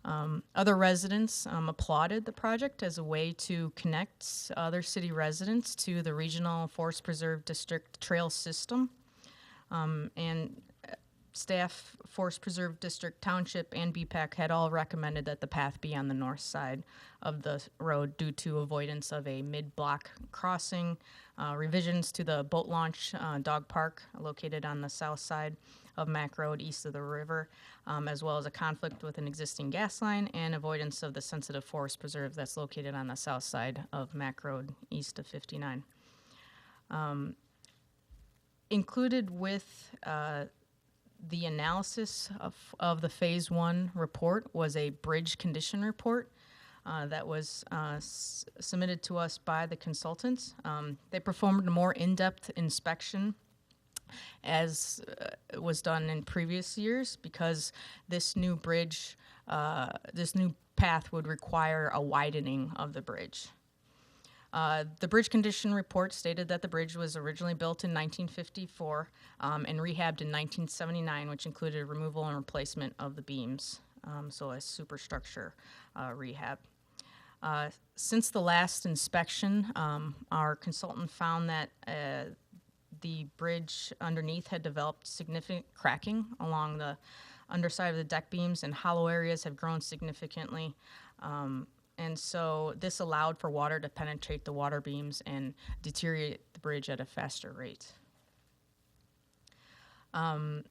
Other residents applauded the project as a way to connect other city residents to the Regional Forest Preserve District trail system. And staff, Forest Preserve District, Township, and BPAC had all recommended that the path be on the north side of the road due to avoidance of a mid-block crossing, revisions to the boat launch dog park located on the south side of Mac Road east of the river, as well as a conflict with an existing gas line and avoidance of the sensitive forest preserve that's located on the south side of Mac Road east of 59. Included with the analysis of the Phase 1 report was a bridge condition report that was submitted to us by the consultants. They performed a more in-depth inspection as was done in previous years because this new bridge, this new path would require a widening of the bridge. The bridge condition report stated that the bridge was originally built in 1954 and rehabbed in 1979, which included removal and replacement of the beams, so a superstructure rehab. Since the last inspection, our consultant found that the bridge underneath had developed significant cracking along the underside of the deck beams, and hollow areas have grown significantly. And so this allowed for water to penetrate the water beams and deteriorate the bridge at a faster rate. IDOT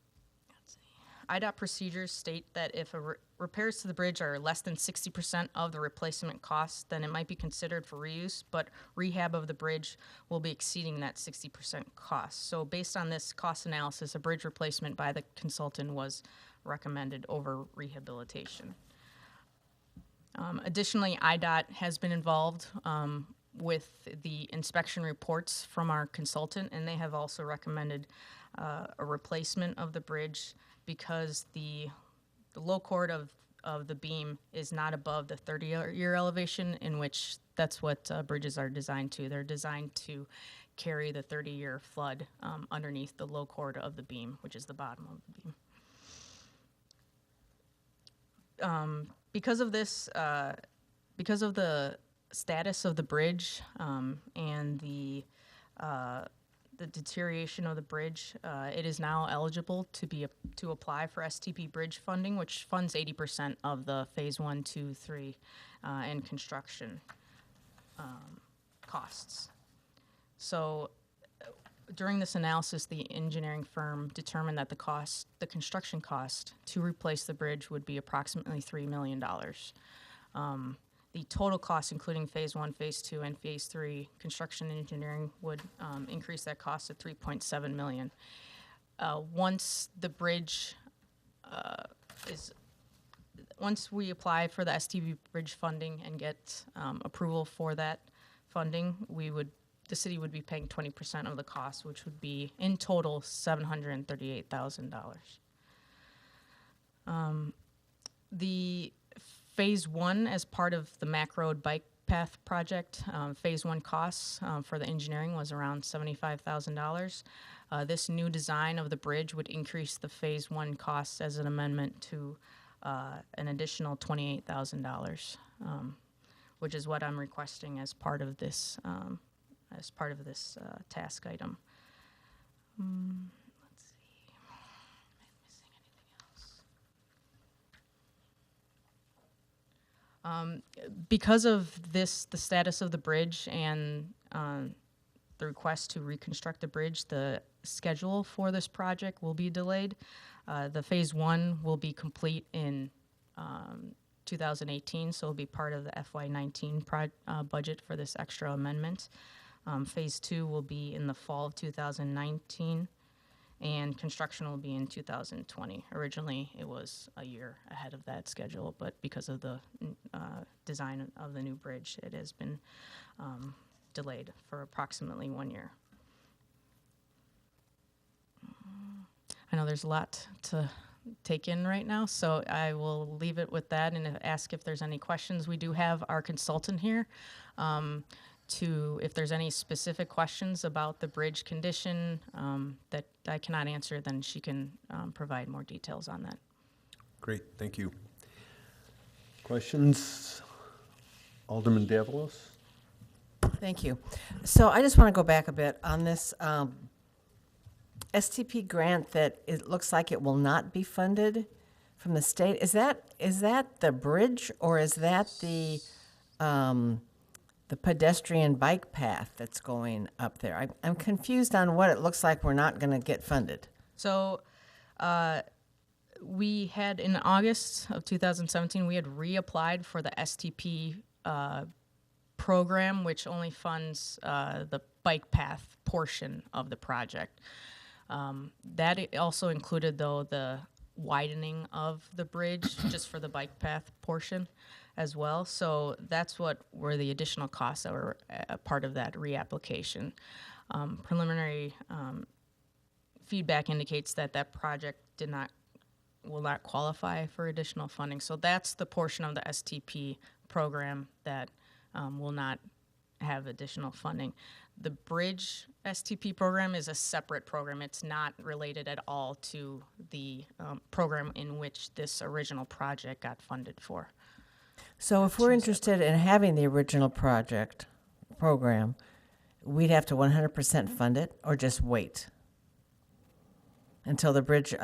procedures state that if repairs to the bridge are less than 60% of the replacement cost, then it might be considered for reuse, but rehab of the bridge will be exceeding that 60% cost. So based on this cost analysis, a bridge replacement by the consultant was recommended over rehabilitation. Additionally, IDOT has been involved with the inspection reports from our consultant, and they have also recommended a replacement of the bridge because the low chord of the beam is not above the 30-year elevation, in which that's what bridges are designed to. They're designed to carry the 30-year flood underneath the low chord of the beam, which is the bottom of the beam. Because of this, because of the status of the bridge and the deterioration of the bridge, it is now eligible to apply for STP bridge funding, which funds 80% of the Phase 1, 2, 3, and construction costs. So during this analysis, the engineering firm determined that the construction cost to replace the bridge would be approximately $3 million. The total cost, including Phase 1, Phase 2, and Phase 3 construction engineering, would increase that cost to $3.7 million. Once the bridge once we apply for the STP bridge funding and get approval for that funding, the city would be paying 20% of the cost, which would be in total $738,000. The Phase 1, as part of the Mac Road Bike Path project, Phase 1 costs for the engineering was around $75,000. This new design of the bridge would increase the Phase 1 costs as an amendment to an additional $28,000, which is what I'm requesting as part of this task item. Let's see. Am I missing anything else? Because of this, the status of the bridge and the request to reconstruct the bridge, the schedule for this project will be delayed. The Phase 1 will be complete in 2018, so it'll be part of the FY19 budget for this extra amendment. Phase 2 will be in the fall of 2019, and construction will be in 2020. Originally, it was a year ahead of that schedule, but because of the design of the new bridge, it has been delayed for approximately 1 year. I know there's a lot to take in right now, so I will leave it with that and ask if there's any questions. We do have our consultant here if there's any specific questions about the bridge condition that I cannot answer, then she can provide more details on that. Great, thank you. Questions? Alderman Davalos? Thank you. So I just want to go back a bit on this STP grant that it looks like it will not be funded from the state. Is that the bridge, or is that the pedestrian bike path that's going up there? I'm confused on what it looks like we're not going to get funded. So we had, in August of 2017, we had reapplied for the STP program, which only funds the bike path portion of the project. That also included, though, the widening of the bridge just for the bike path portion as well. So that's what were the additional costs that were a part of that reapplication. Preliminary feedback indicates that that project will not qualify for additional funding. So that's the portion of the STP program that will not have additional funding. The Bridge STP program is a separate program. It's not related at all to the program in which this original project got funded for. So if we're interested in having the original program, we'd have to 100% fund it, or just wait until the bridge,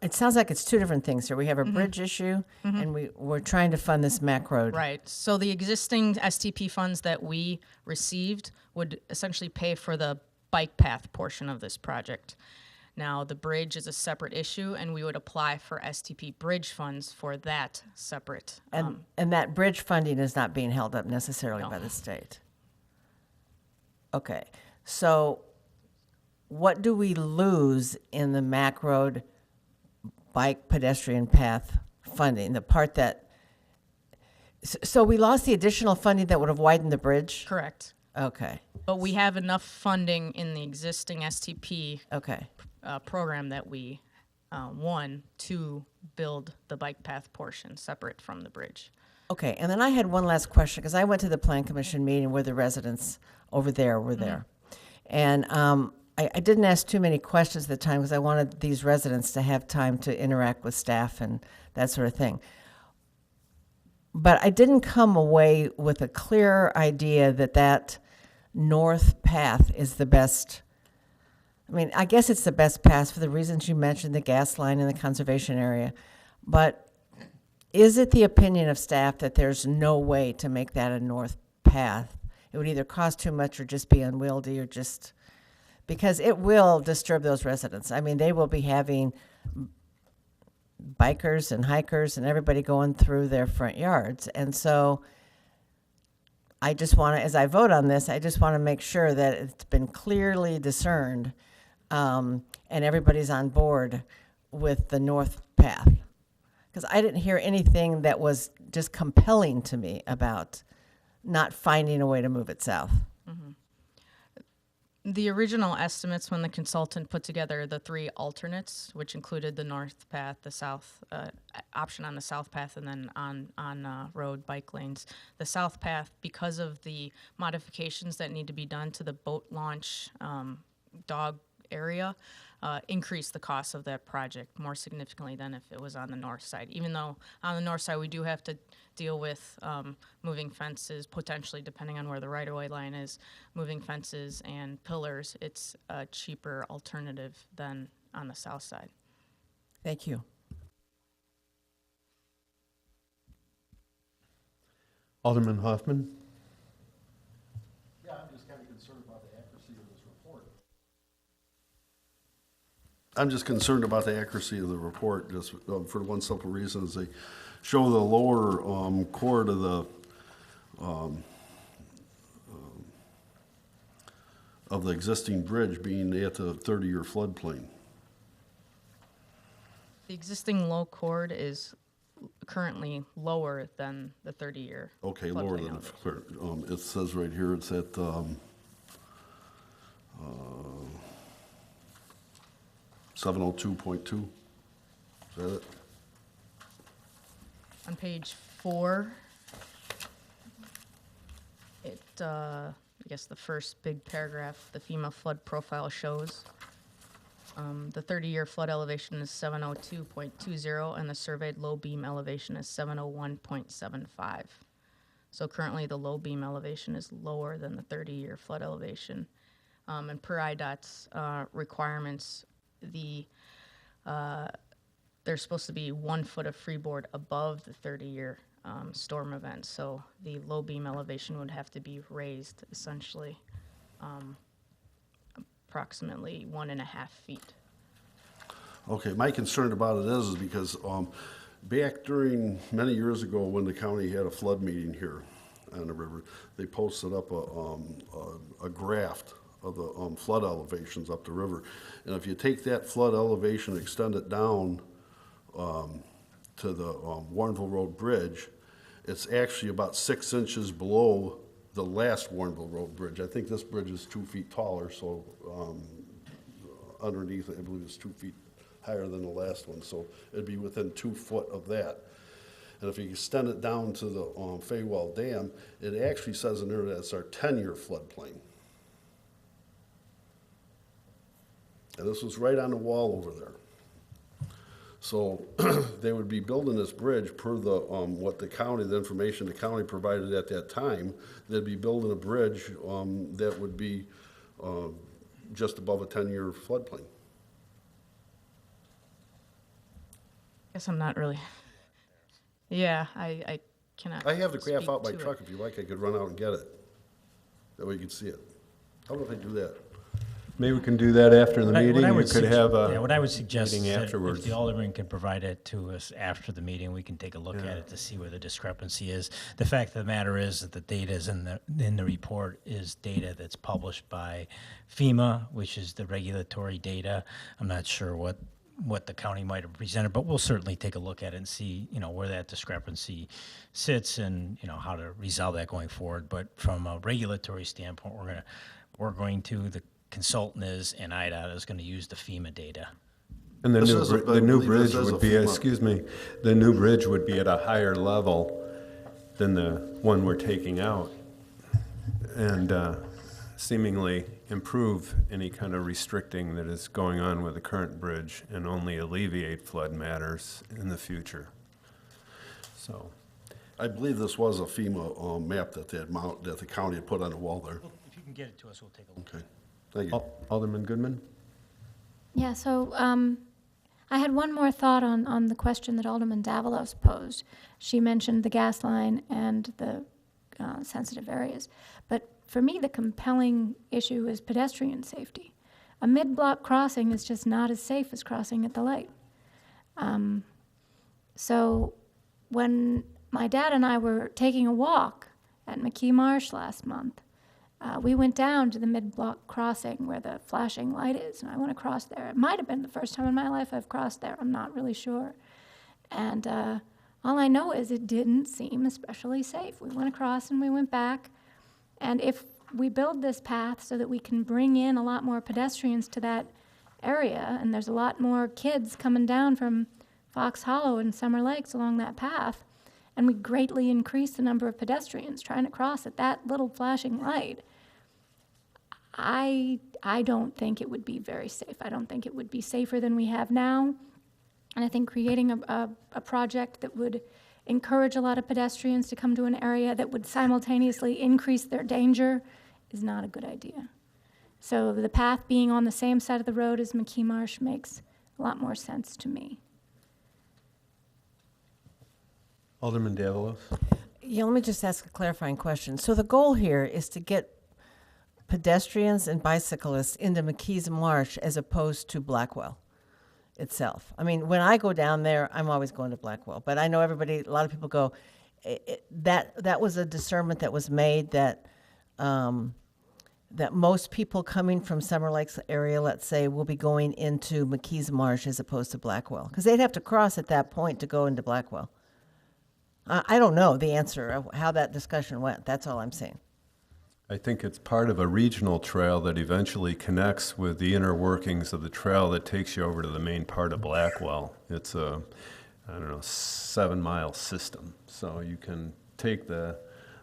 it sounds like it's two different things here. We have a bridge issue, and we're trying to fund this MAC road. Right. So the existing STP funds that we received would essentially pay for the bike path portion of this project. Now, the bridge is a separate issue, and we would apply for STP bridge funds for that separate. And that bridge funding is not being held up necessarily by the state. Okay. So what do we lose in the MAC road bike pedestrian path funding, the part that, so we lost the additional funding that would have widened the bridge? Correct. Okay. But we have enough funding in the existing STP Okay. Program that we won to build the bike path portion separate from the bridge. Okay, and then I had one last question, because I went to the Plan Commission meeting where the residents over there were there. And I didn't ask too many questions at the time because I wanted these residents to have time to interact with staff and that sort of thing. But I didn't come away with a clear idea that that north path is the best. I guess it's the best path for the reasons you mentioned, the gas line and the conservation area. But is it the opinion of staff that there's no way to make that a north path? It would either cost too much or just be unwieldy, or just, because it will disturb those residents. They will be having bikers and hikers and everybody going through their front yards. And so I just want to, as I vote on this, I just want to make sure that it's been clearly discerned and everybody's on board with the north path. Because I didn't hear anything that was just compelling to me about not finding a way to move it south. The original estimates, when the consultant put together the three alternates, which included the north path, the south option on the south path, and then on road bike lanes, the south path, because of the modifications that need to be done to the boat launch dog area, increased the cost of that project more significantly than if it was on the north side. Even though on the north side we do have to deal with moving fences, potentially, depending on where the right-of-way line is, moving fences and pillars, it's a cheaper alternative than on the south side. Thank you. Alderman Hoffman? Yeah, I'm just kind of concerned about the accuracy of this report. I'm just concerned about the accuracy of the report, just for one simple reason, is they show the lower chord of the of the existing bridge being at the 30-year floodplain. The existing low chord is currently lower than the 30-year. Okay, lower floodplain than, elevation. it says right here, it's at, 702.2. Is that it? On page 4, I guess the first big paragraph, the FEMA flood profile shows. The 30-year flood elevation is 702.20, and the surveyed low beam elevation is 701.75. So currently, the low beam elevation is lower than the 30-year flood elevation. And per IDOT's requirements, there's supposed to be 1 foot of freeboard above the 30-year storm event. So the low beam elevation would have to be raised essentially approximately 1.5 feet. Okay, my concern about it is because back during, many years ago, when the county had a flood meeting here on the river, they posted up a graph of the flood elevations up the river. And if you take that flood elevation, extend it down to the Warrenville Road Bridge, it's actually about 6 inches below the last Warrenville Road Bridge. I think this bridge is 2 feet taller, so underneath it, I believe it's 2 feet higher than the last one, so it'd be within 2 foot of that. And if you extend it down to the Faywell Dam, it actually says in there that it's our 10-year floodplain. And this was right on the wall over there. So they would be building this bridge per the, what the county, the information the county provided at that time. They'd be building a bridge that would be just above a 10-year floodplain. Guess I'm not really. Yeah, I cannot. I have the graph speak out my to truck. it. If you like, I could run out and get it. That way you could see it. How about if I do that? Maybe we can do that after the meeting. You could have Yeah, a what I would suggest is meeting that afterwards. if the alderman can provide it to us after the meeting, we can take a look at it to see where the discrepancy is. The fact of the matter is that the data is in the report is data that's published by FEMA, which is the regulatory data. I'm not sure what the county might have presented, but we'll certainly take a look at it and see, where that discrepancy sits and, how to resolve that going forward. But from a regulatory standpoint, the consultant is, and IDOT is going to use the FEMA data. And the This new, is a- bri- I the new believe bridge this is a would be, FEMA. excuse me, the new bridge would be at a higher level than the one we're taking out, and seemingly improve any kind of restricting that is going on with the current bridge and only alleviate flood matters in the future. So, I believe this was a FEMA map that that the county had put on the wall there. If you can get it to us, we'll take a look. Okay, thank you. Alderman Goodman? Yeah, so I had one more thought on the question that Alderman Davalos posed. She mentioned the gas line and the sensitive areas. But for me, the compelling issue is pedestrian safety. A mid-block crossing is just not as safe as crossing at the light. So when my dad and I were taking a walk at McKee Marsh last month, we went down to the mid-block crossing where the flashing light is, and I went across there. It might have been the first time in my life I've crossed there. I'm not really sure. And all I know is it didn't seem especially safe. We went across and we went back. And if we build this path so that we can bring in a lot more pedestrians to that area, and there's a lot more kids coming down from Fox Hollow and Summer Lakes along that path, and we greatly increase the number of pedestrians trying to cross at that little flashing light, I don't think it would be very safe. I don't think it would be safer than we have now. And I think creating a project that would encourage a lot of pedestrians to come to an area that would simultaneously increase their danger is not a good idea. So the path being on the same side of the road as McKee Marsh makes a lot more sense to me. Alderman Davalos? Yeah, let me just ask a clarifying question. So the goal here is to get pedestrians and bicyclists into McKees Marsh as opposed to Blackwell itself. I mean, when I go down there, I'm always going to Blackwell, but I know a lot of people go, that was a discernment that was made that that most people coming from Summer Lakes area, let's say, will be going into McKees Marsh as opposed to Blackwell? Because they'd have to cross at that point to go into Blackwell. I don't know the answer of how that discussion went. That's all I'm saying. I think it's part of a regional trail that eventually connects with the inner workings of the trail that takes you over to the main part of Blackwell. It's a, 7-mile system. So you can take the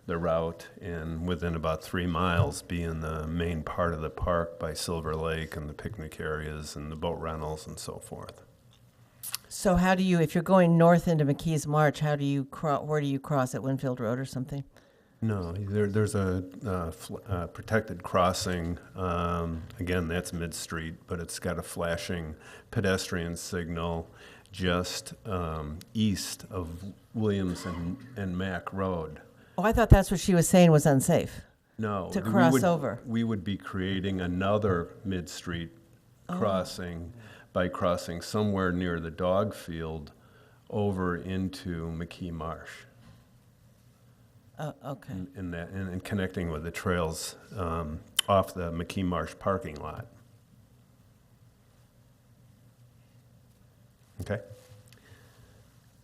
route and within about 3 miles be in the main part of the park by Silver Lake and the picnic areas and the boat rentals and so forth. So how do you, if you're going north into McKees Marsh, how do you where do you cross at Winfield Road or something? No, there's a protected crossing. Again, that's Mid-Street, but it's got a flashing pedestrian signal just east of Williams and Mack Road. Oh, I thought that's what she was saying was unsafe. No. To cross over. We would be creating another Mid-Street crossing by crossing somewhere near the dog field over into McKee Marsh. Okay. And connecting with the trails off the McKee Marsh parking lot. Okay.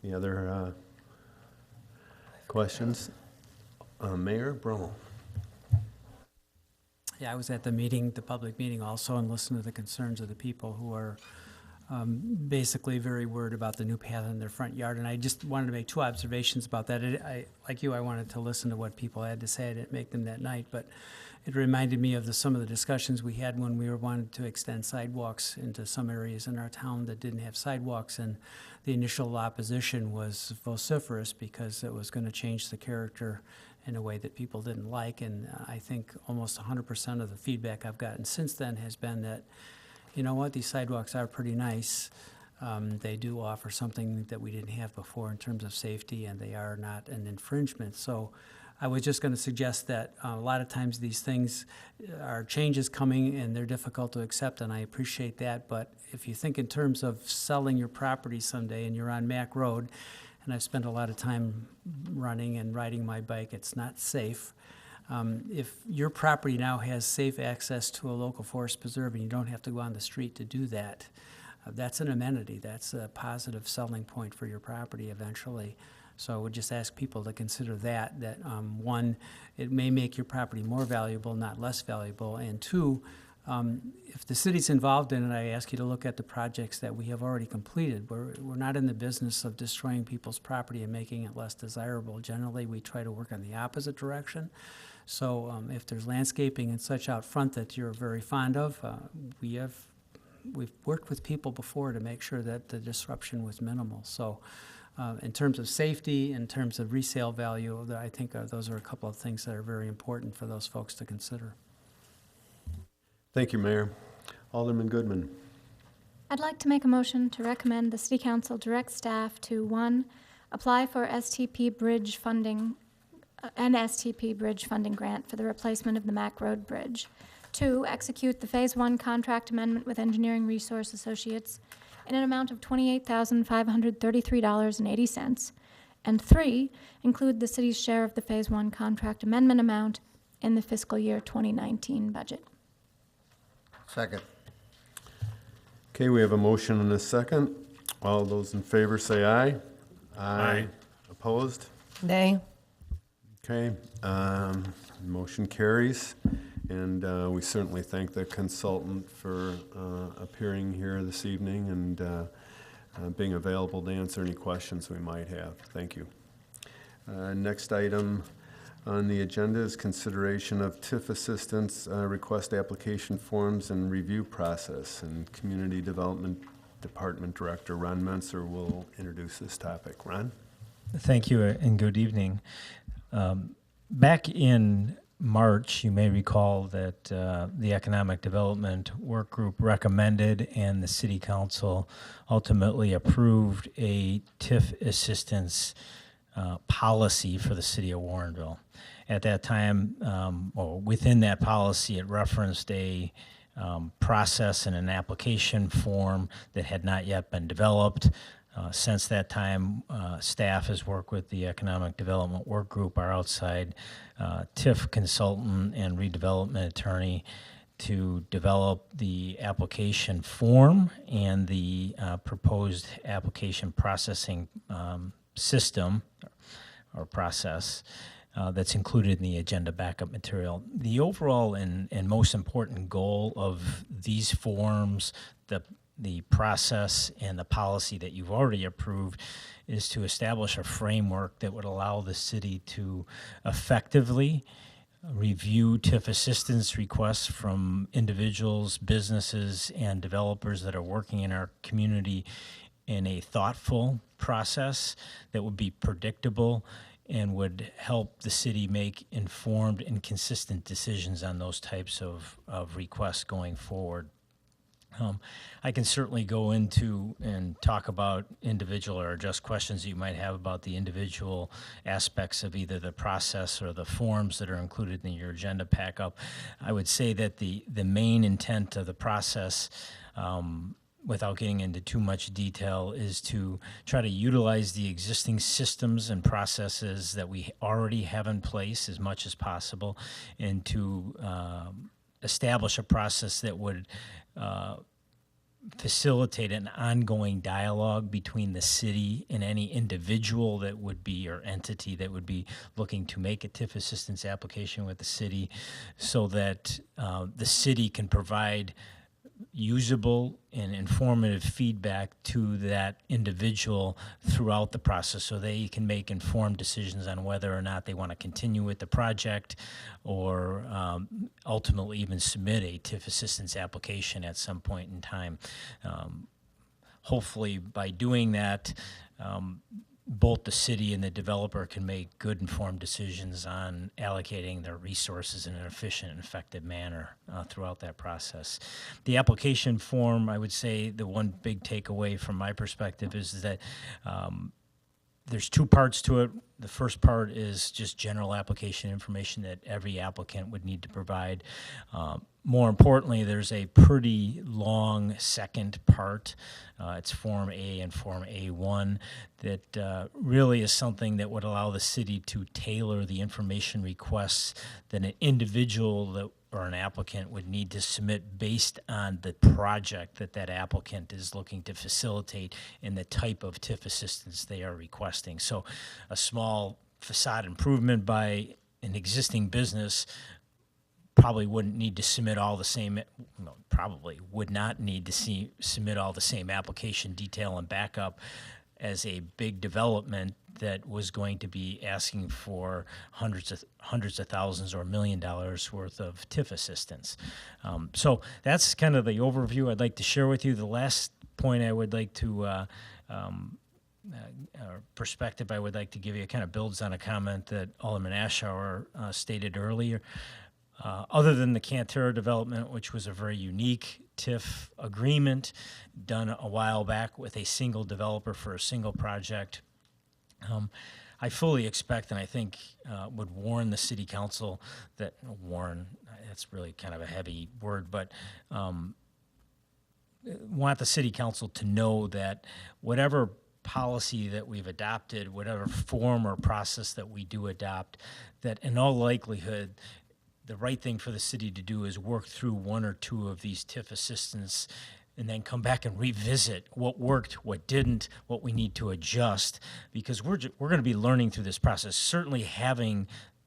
Any other questions? Mayor Brummel. Yeah, I was at the meeting, the public meeting also, and listened to the concerns of the people who are basically very worried about the new path in their front yard. And I just wanted to make 2 observations about that. Like you, I wanted to listen to what people had to say. I didn't make them that night, but it reminded me of some of the discussions we had when we wanted to extend sidewalks into some areas in our town that didn't have sidewalks. And the initial opposition was vociferous because it was going to change the character in a way that people didn't like. And I think almost 100% of the feedback I've gotten since then has been that, you know what, these sidewalks are pretty nice. They do offer something that we didn't have before in terms of safety, and they are not an infringement. So I was just going to suggest that a lot of times these things are changes coming and they're difficult to accept, and I appreciate that. But if you think in terms of selling your property someday and you're on Mack Road, and I've spent a lot of time running and riding my bike, it's not safe. If your property now has safe access to a local forest preserve and you don't have to go on the street to do that, that's an amenity. That's a positive selling point for your property eventually. So I would just ask people to consider that one, it may make your property more valuable, not less valuable, and 2, if the city's involved in it, I ask you to look at the projects that we have already completed. We're not in the business of destroying people's property and making it less desirable. Generally, we try to work in the opposite direction. So if there's landscaping and such out front that you're very fond of, we've worked with people before to make sure that the disruption was minimal. So in terms of safety, in terms of resale value, I think those are a couple of things that are very important for those folks to consider. Thank you, Mayor. Alderman Goodman. I'd like to make a motion to recommend the City Council direct staff to 1, apply for STP Bridge funding, an STP Bridge funding grant for the replacement of the Mack Road Bridge. 2, execute the Phase 1 contract amendment with Engineering Resource Associates in an amount of $28,533.80. And 3, include the city's share of the Phase 1 contract amendment amount in the fiscal year 2019 budget. Second. Okay, we have a motion and a second. All those in favor say aye. Aye. Opposed? Nay. Okay, motion carries. And we certainly thank the consultant for appearing here this evening and being available to answer any questions we might have. Thank you. Next item on the agenda is consideration of TIF assistance request application forms and review process. And Community Development Department Director Ron Menser will introduce this topic. Ron? Thank you and good evening. Back in March, you may recall that the Economic Development Work Group recommended and the City Council ultimately approved a TIF assistance policy for the City of Warrenville. At that time, or within that policy, it referenced a process and an application form that had not yet been developed. Since that time, staff has worked with the Economic Development Work Group, our outside TIF consultant and redevelopment attorney, to develop the application form and the proposed application processing system or process that's included in the agenda backup material. The overall and most important goal of these forms, the process and the policy that you've already approved, is to establish a framework that would allow the city to effectively review TIF assistance requests from individuals, businesses, and developers that are working in our community in a thoughtful process that would be predictable and would help the city make informed and consistent decisions on those types of requests going forward. I can certainly go into and talk about individual or address questions that you might have about the individual aspects of either the process or the forms that are included in your agenda pack-up. I would say that the main intent of the process, without getting into too much detail, is to try to utilize the existing systems and processes that we already have in place as much as possible, and to establish a process that would facilitate an ongoing dialogue between the city and any individual that would be, or entity that would be looking to make a TIF assistance application with the city, so that the city can provide usable and informative feedback to that individual throughout the process, so they can make informed decisions on whether or not they want to continue with the project, or ultimately even submit a TIF assistance application at some point in time. Hopefully by doing that, both the city and the developer can make good informed decisions on allocating their resources in an efficient and effective manner throughout that process. The application form, I would say the one big takeaway from my perspective is that there's two parts to it. The first part is just general application information that every applicant would need to provide. More importantly, there's a pretty long second part. It's Form A and Form A1 that really is something that would allow the city to tailor the information requests that an individual or an applicant would need to submit based on the project that that applicant is looking to facilitate and the type of TIF assistance they are requesting. So a small facade improvement by an existing business probably wouldn't need to submit all the same, probably would not need to submit all the same application detail and backup as a big development that was going to be asking for hundreds of thousands or $1 million worth of TIF assistance. So that's kind of the overview I'd like to share with you. The last point I would like to perspective I would like to give you kind of builds on a comment that Alderman Ashour stated earlier. Other than the Cantera development, which was a very unique TIF agreement done a while back with a single developer for a single project, I fully expect, and I think would warn the city council that, that's really kind of a heavy word, but want the city council to know that whatever policy that we've adopted, whatever form or process that we do adopt, that in all likelihood, the right thing for the city to do is work through one or two of these TIF assistance and then come back and revisit what worked, what didn't, what we need to adjust, because we're going to be learning through this process. Certainly having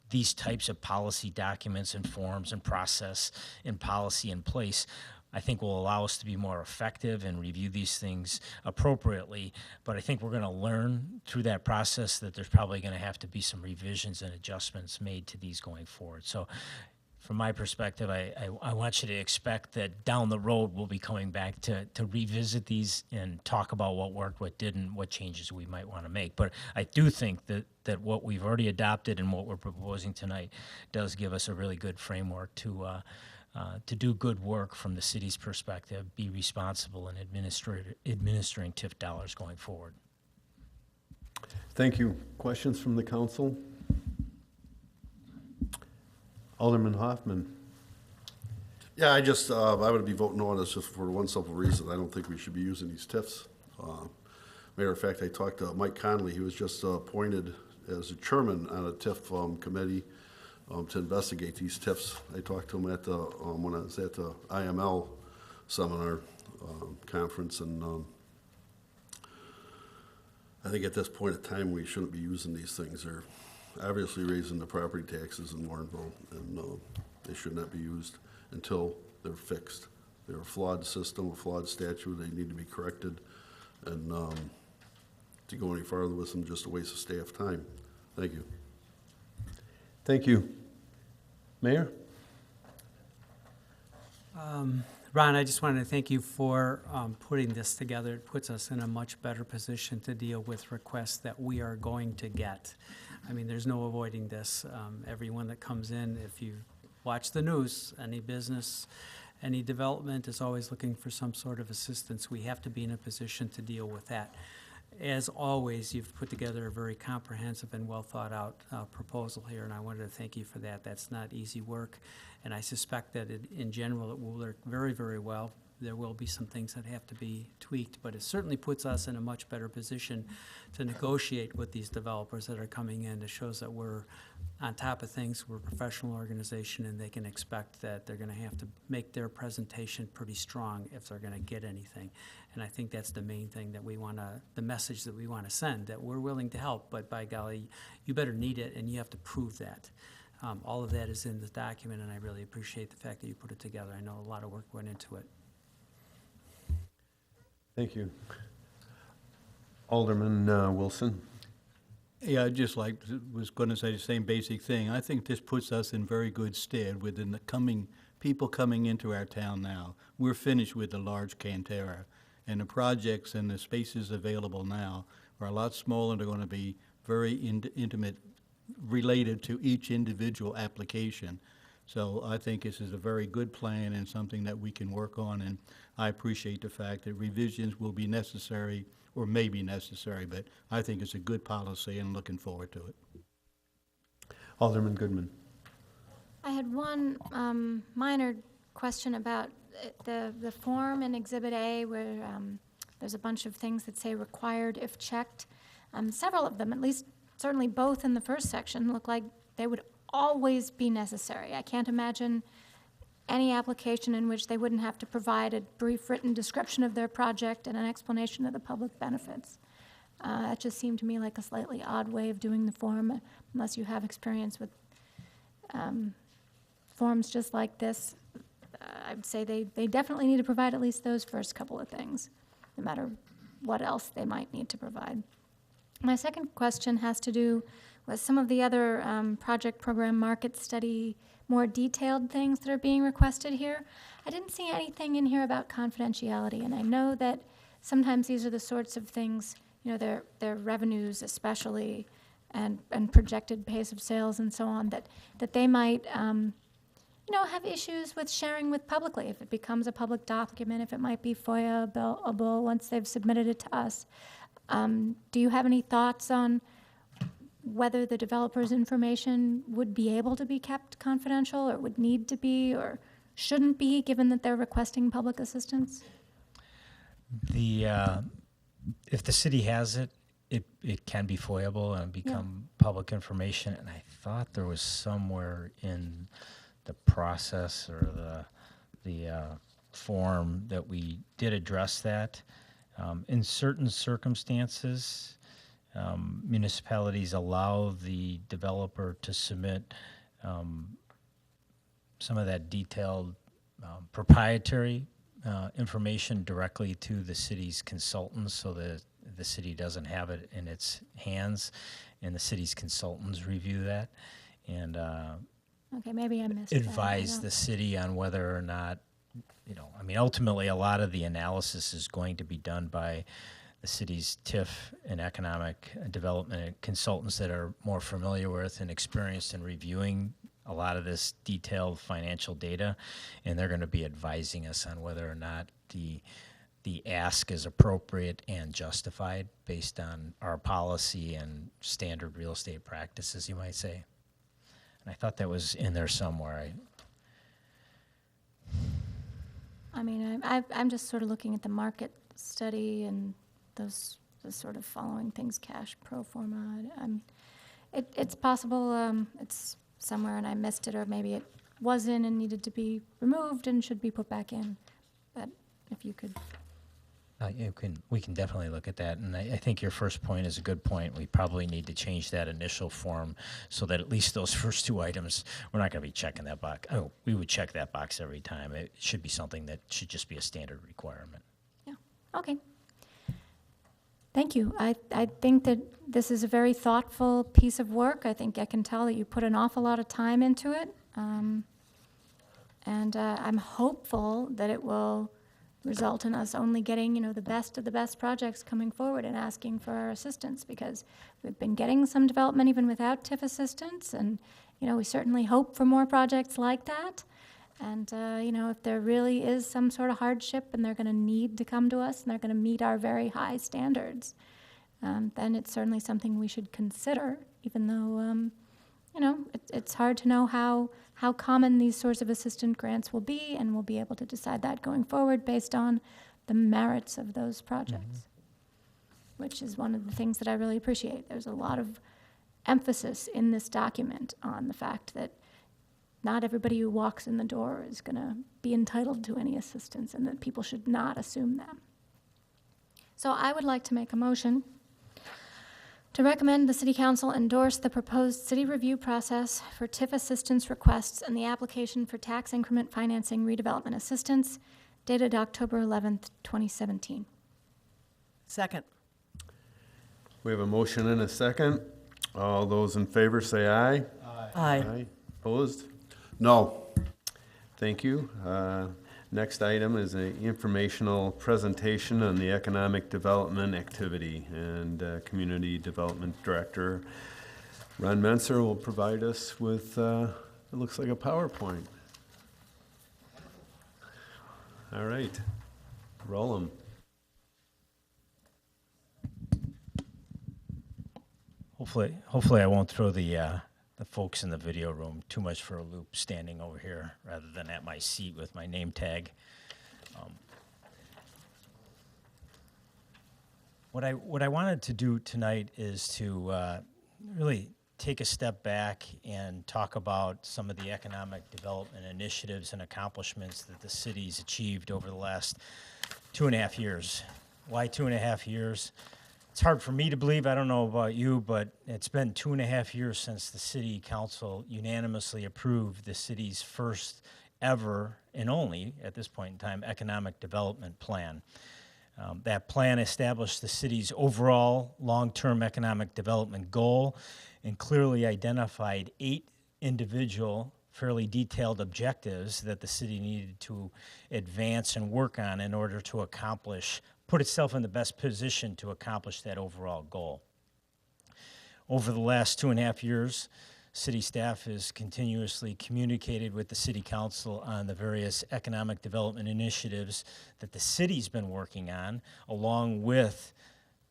these types of policy documents and forms and process and policy in place, I think will allow us to be more effective and review these things appropriately. But I think we're going to learn through that process that there's probably going to have to be some revisions and adjustments made to these going forward. So from my perspective, I want you to expect that down the road we'll be coming back to revisit these and talk about what worked, what didn't, what changes we might want to make. But I do think that what we've already adopted and what we're proposing tonight does give us a really good framework to do good work from the city's perspective, be responsible in administering TIF dollars going forward. Thank you. Questions from the council? Alderman Hoffman. Yeah, I would be voting no on this just for one simple reason. I don't think we should be using these TIFs. Matter of fact, I talked to Mike Conley. He was just appointed as a chairman on a TIF committee to investigate these TIFs. I talked to him at the when I was at the IML seminar conference, and I think at this point in time we shouldn't be using these things. They're obviously raising the property taxes in Warrenville, and they should not be used until they're fixed. They're a flawed system, a flawed statute. They need to be corrected, and to go any farther with them, just a waste of staff time. Thank you. Thank you. Mayor? Ron, I just wanted to thank you for putting this together. It puts us in a much better position to deal with requests that we are going to get. I mean, there's no avoiding this. Everyone that comes in, if you watch the news, any business, any development is always looking for some sort of assistance. We have to be in a position to deal with that. As always, you've put together a very comprehensive and well-thought-out proposal here, and I wanted to thank you for that. That's not easy work, and I suspect that in general it will work very, very well. There will be some things that have to be tweaked, but it certainly puts us in a much better position to negotiate with these developers that are coming in. It shows that we're on top of things, we're a professional organization, and they can expect that they're going to have to make their presentation pretty strong if they're going to get anything. And I think that's the main thing that we want to, the message that we want to send, that we're willing to help, but by golly, you better need it, and you have to prove that. All of that is in the document, and I really appreciate the fact that you put it together. I know a lot of work went into it. Thank you. Alderman Wilson? Yeah, I just was going to say the same basic thing. I think this puts us in very good stead within the people coming into our town now. We're finished with the large Cantera, and the projects and the spaces available now are a lot smaller. They're going to be very intimate, related to each individual application. So I think this is a very good plan and something that we can work on, and I appreciate the fact that revisions will be necessary or may be necessary, but I think it's a good policy and looking forward to it. Alderman Goodman? I had one minor question about the form in Exhibit A where there's a bunch of things that say required if checked. Several of them, at least certainly both in the first section, look like they would always be necessary. I can't imagine any application in which they wouldn't have to provide a brief written description of their project and an explanation of the public benefits. That just seemed to me like a slightly odd way of doing the form, unless you have experience with forms just like this. I'd say they definitely need to provide at least those first couple of things, no matter what else they might need to provide. My second question has to do with some of the other project program market study, more detailed things that are being requested here. I didn't see anything in here about confidentiality, and I know that sometimes these are the sorts of things, you know, their revenues especially, and projected pace of sales and so on, that they might, you know, have issues with sharing with publicly if it becomes a public document, if it might be FOIA-able once they've submitted it to us. Do you have any thoughts on whether the developer's information would be able to be kept confidential, or would need to be, or shouldn't be, given that they're requesting public assistance? If the city has it, it can be FOIA-able and become public information. And I thought there was somewhere in the process or the form that we did address that. In certain circumstances, municipalities allow the developer to submit some of that detailed proprietary information directly to the city's consultants, so that the city doesn't have it in its hands, and the city's consultants review that and Okay, maybe I missed advise that. the city on whether or not, you know, I mean, ultimately a lot of the analysis is going to be done by the city's TIF and economic development consultants that are more familiar with and experienced in reviewing a lot of this detailed financial data, and they're going to be advising us on whether or not the ask is appropriate and justified based on our policy and standard real estate practices, you might say. And I thought that was in there somewhere. I mean, I'm just sort of looking at the market study and those just sort of following things cash pro forma. It's possible it's somewhere and I missed it, or maybe it wasn't and needed to be removed and should be put back in. But if you could. We can definitely look at that, and I think your first point is a good point. We probably need to change that initial form so that at least those first two items, we're not going to be checking that box. Oh, we would check that box every time. It should be something that should just be a standard requirement. Yeah, okay. Thank you. I think that this is a very thoughtful piece of work. I think I can tell that you put an awful lot of time into it. And I'm hopeful that it will result in us only getting, the best of the best projects coming forward and asking for our assistance, because we've been getting some development even without TIF assistance, and, we certainly hope for more projects like that. And, if there really is some sort of hardship and they're going to need to come to us and they're going to meet our very high standards, then it's certainly something we should consider, even though, it's hard to know how common these sorts of assistant grants will be, and we'll be able to decide that going forward based on the merits of those projects, which is one of the things that I really appreciate. There's a lot of emphasis in this document on the fact that not everybody who walks in the door is going to be entitled to any assistance, and that people should not assume that. So I would like to make a motion to recommend the City Council endorse the proposed city review process for TIF assistance requests and the application for tax increment financing redevelopment assistance dated October 11th, 2017. Second. We have a motion and a second. All those in favor say aye. Aye. Opposed? No. Thank you. Next item is an informational presentation on the economic development activity, and Community Development Director Ron Menser will provide us with, it looks like a PowerPoint. All right, roll 'em. Hopefully I won't throw the folks in the video room too much for a loop standing over here rather than at my seat with my name tag. What I wanted to do tonight is to really take a step back and talk about some of the economic development initiatives and accomplishments that the city's achieved over the last 2.5 years. Why 2.5 years? It's hard for me to believe, I don't know about you, but it's been 2.5 years since the City Council unanimously approved the city's first ever and only, at this point in time, economic development plan. That plan established the city's overall long-term economic development goal and clearly identified 8 individual, fairly detailed objectives that the city needed to advance and work on in order to put itself in the best position to accomplish that overall goal. Over the last 2.5 years, city staff has continuously communicated with the City Council on the various economic development initiatives that the city's been working on, along with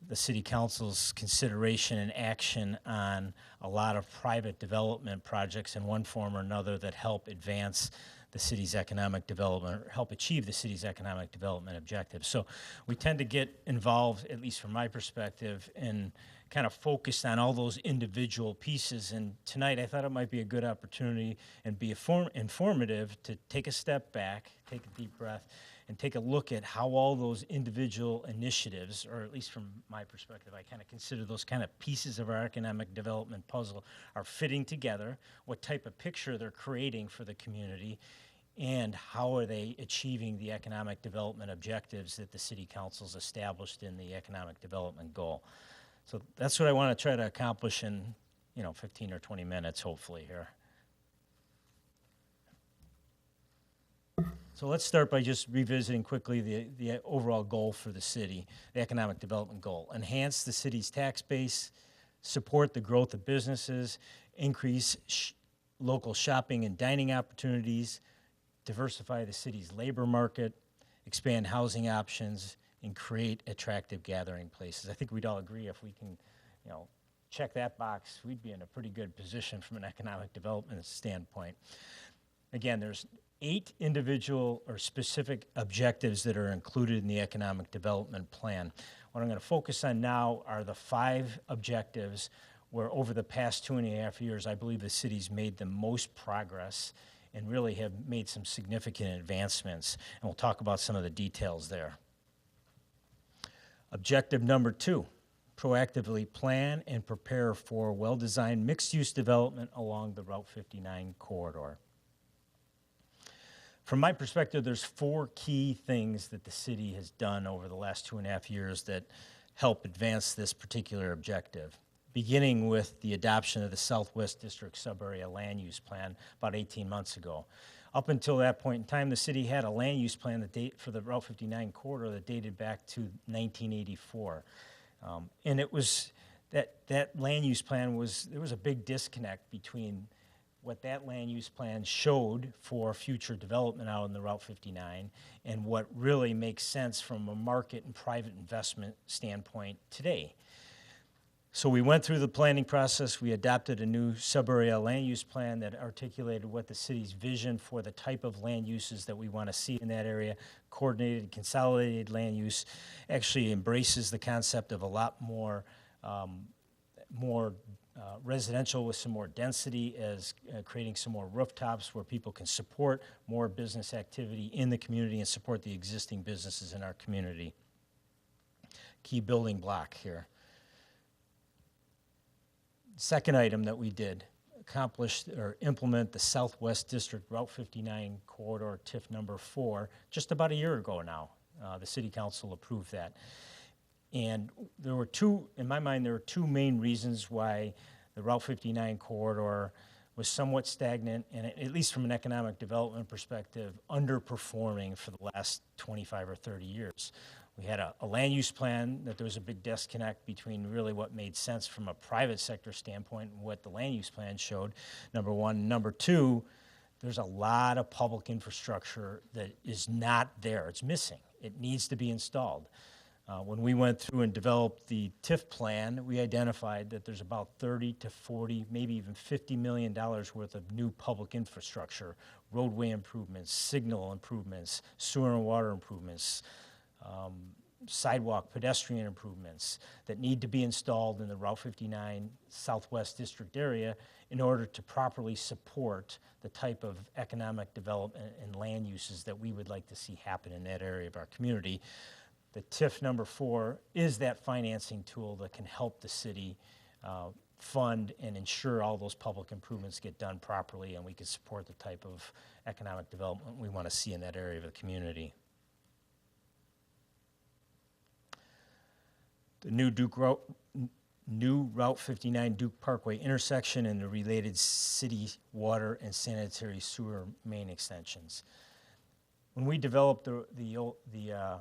the City Council's consideration and action on a lot of private development projects in one form or another that help advance the city's economic development, or help achieve the city's economic development objectives. So we tend to get involved, at least from my perspective, in kind of focused on all those individual pieces. And tonight I thought it might be a good opportunity and be informative to take a step back, take a deep breath, and take a look at how all those individual initiatives, or at least from my perspective, I kind of consider those kind of pieces of our economic development puzzle, are fitting together, what type of picture they're creating for the community, and how are they achieving the economic development objectives that the City Council's established in the economic development goal. So that's what I want to try to accomplish in, 15 or 20 minutes, hopefully, here. So let's start by just revisiting quickly the overall goal for the city, the economic development goal. Enhance the city's tax base, support the growth of businesses, increase local shopping and dining opportunities, diversify the city's labor market, expand housing options, and create attractive gathering places. I think we'd all agree if we can, check that box, we'd be in a pretty good position from an economic development standpoint. Again, there's 8 individual or specific objectives that are included in the economic development plan. What I'm going to focus on now are the 5 objectives where over the past 2.5 years, I believe the city's made the most progress and really have made some significant advancements. And we'll talk about some of the details there. Objective number 2, proactively plan and prepare for well-designed mixed-use development along the Route 59 corridor. From my perspective, there's 4 key things that the city has done over the last 2.5 years that help advance this particular objective, beginning with the adoption of the Southwest District Subarea Land Use Plan about 18 months ago. Up until that point in time, the city had a land use plan for the Route 59 corridor that dated back to 1984. And it was that land use plan there was a big disconnect between what that land use plan showed for future development out in the Route 59 and what really makes sense from a market and private investment standpoint today. So we went through the planning process. We adopted a new sub-area land use plan that articulated what the city's vision for the type of land uses that we want to see in that area. Coordinated, consolidated land use actually embraces the concept of a lot more residential with some more density, as creating some more rooftops where people can support more business activity in the community and support the existing businesses in our community. Key building block here. Second item that we did, accomplish or implement the Southwest District Route 59 Corridor TIF number 4 just about a year ago now. The City Council approved that. And there were in my mind, there were 2 main reasons why the Route 59 corridor was somewhat stagnant and, at least from an economic development perspective, underperforming for the last 25 or 30 years. We had a land use plan that there was a big disconnect between really what made sense from a private sector standpoint and what the land use plan showed, number one. Number 2, there's a lot of public infrastructure that is not there. It's missing. It needs to be installed. When we went through and developed the TIF plan, we identified that there's about 30 to 40, maybe even $50 million worth of new public infrastructure, roadway improvements, signal improvements, sewer and water improvements, sidewalk, pedestrian improvements that need to be installed in the Route 59 Southwest District area in order to properly support the type of economic development and land uses that we would like to see happen in that area of our community. The TIF number 4 is that financing tool that can help the city fund and ensure all those public improvements get done properly and we can support the type of economic development we want to see in that area of the community. The new Route 59 Duke Parkway intersection and the related city water and sanitary sewer main extensions. When we developed the